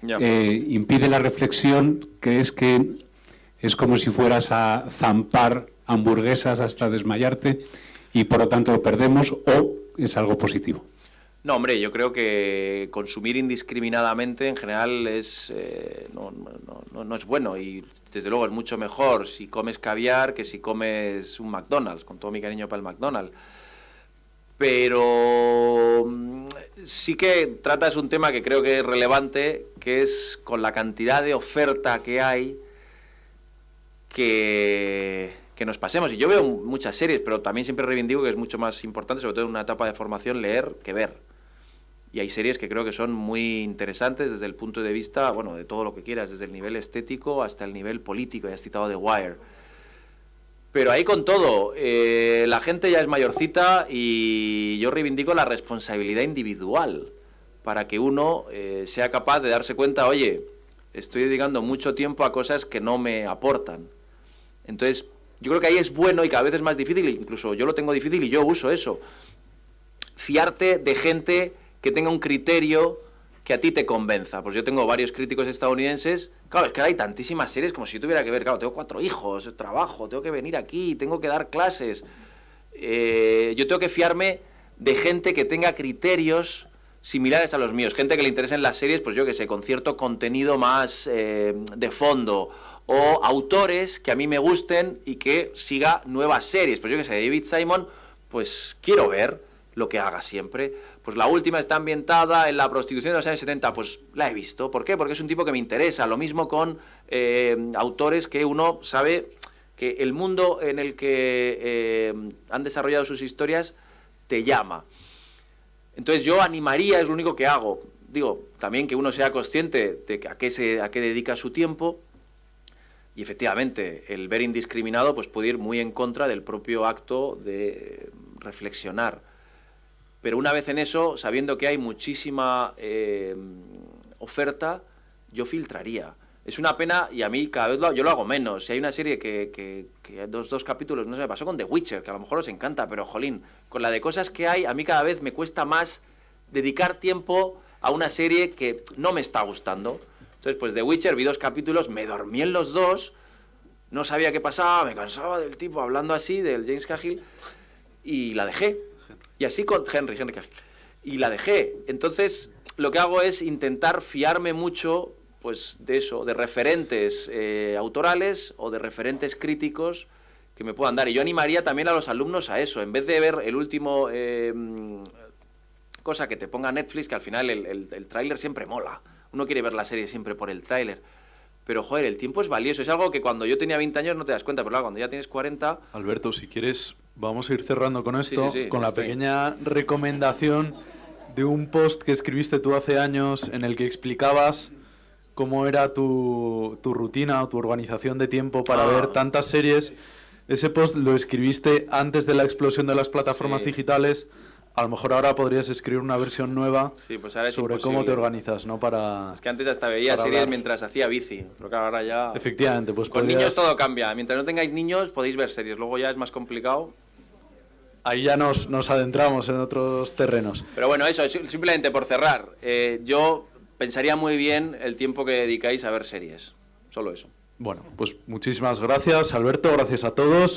impide la reflexión. ¿Crees que es como si fueras a zampar hamburguesas hasta desmayarte y por lo tanto lo perdemos, o es algo positivo. No, hombre, yo creo que consumir indiscriminadamente en general es no es bueno, y desde luego es mucho mejor si comes caviar que si comes un McDonald's, con todo mi cariño para el McDonald's. Pero sí que tratas un tema que creo que es relevante, que es con la cantidad de oferta que hay que nos pasemos. Y yo veo muchas series, pero también siempre reivindico que es mucho más importante, sobre todo en una etapa de formación, leer que ver. Y hay series que creo que son muy interesantes desde el punto de vista, bueno, de todo lo que quieras, desde el nivel estético hasta el nivel político. Ya has citado The Wire. Pero ahí con todo, la gente ya es mayorcita y yo reivindico la responsabilidad individual para que uno sea capaz de darse cuenta, oye, estoy dedicando mucho tiempo a cosas que no me aportan. Entonces, yo creo que ahí es bueno y cada vez es más difícil, incluso yo lo tengo difícil y yo uso eso. Fiarte de gente que tenga un criterio que a ti te convenza. Pues yo tengo varios críticos estadounidenses. Claro, es que hay tantísimas series como si yo tuviera que ver. Claro, tengo 4 hijos, trabajo, tengo que venir aquí, tengo que dar clases. Yo tengo que fiarme de gente que tenga criterios similares a los míos. Gente que le interesen las series, pues yo que sé, con cierto contenido más de fondo. O autores que a mí me gusten y que siga nuevas series. Pues yo que sé, David Simon, pues quiero ver lo que haga siempre. Pues la última está ambientada en la prostitución de los años 70, pues la he visto. ¿Por qué? Porque es un tipo que me interesa. Lo mismo con autores que uno sabe que el mundo en el que han desarrollado sus historias te llama. Entonces yo animaría, es lo único que hago. Digo, también que uno sea consciente de a qué dedica su tiempo. Y efectivamente, el ver indiscriminado pues puede ir muy en contra del propio acto de reflexionar. Pero una vez en eso, sabiendo que hay muchísima oferta, yo filtraría. Es una pena, y a mí cada vez yo lo hago menos. Si hay una serie que dos capítulos, no sé, me pasó con The Witcher, que a lo mejor os encanta, pero jolín, con la de cosas que hay, a mí cada vez me cuesta más dedicar tiempo a una serie que no me está gustando. Entonces, pues The Witcher, vi 2 capítulos, me dormí en los 2, no sabía qué pasaba, me cansaba del tipo hablando así, del James Cahill, y la dejé. Y así con Henry Cahill. Y la dejé. Entonces, lo que hago es intentar fiarme mucho, pues, de eso, de referentes autorales o de referentes críticos que me puedan dar. Y yo animaría también a los alumnos a eso. En vez de ver el último cosa que te ponga Netflix, que al final el tráiler siempre mola. Uno quiere ver la serie siempre por el tráiler. Pero, joder, el tiempo es valioso. Es algo que cuando yo tenía 20 años no te das cuenta, pero claro, cuando ya tienes 40... Alberto, si quieres, vamos a ir cerrando con esto, sí, con la pequeña recomendación de un post que escribiste tú hace años en el que explicabas cómo era tu rutina o tu organización de tiempo para ver tantas series. Ese post lo escribiste antes de la explosión de las plataformas digitales. A lo mejor ahora podrías escribir una versión nueva pues ahora es sobre cómo te organizas, ¿no? Es que antes hasta veía series mientras hacía bici, pero claro, ahora ya... Efectivamente, pues con niños todo cambia. Mientras no tengáis niños podéis ver series, luego ya es más complicado. Ahí ya nos adentramos en otros terrenos. Pero bueno, eso, simplemente por cerrar, yo pensaría muy bien el tiempo que dedicáis a ver series, solo eso. Bueno, pues muchísimas gracias, Alberto, gracias a todos.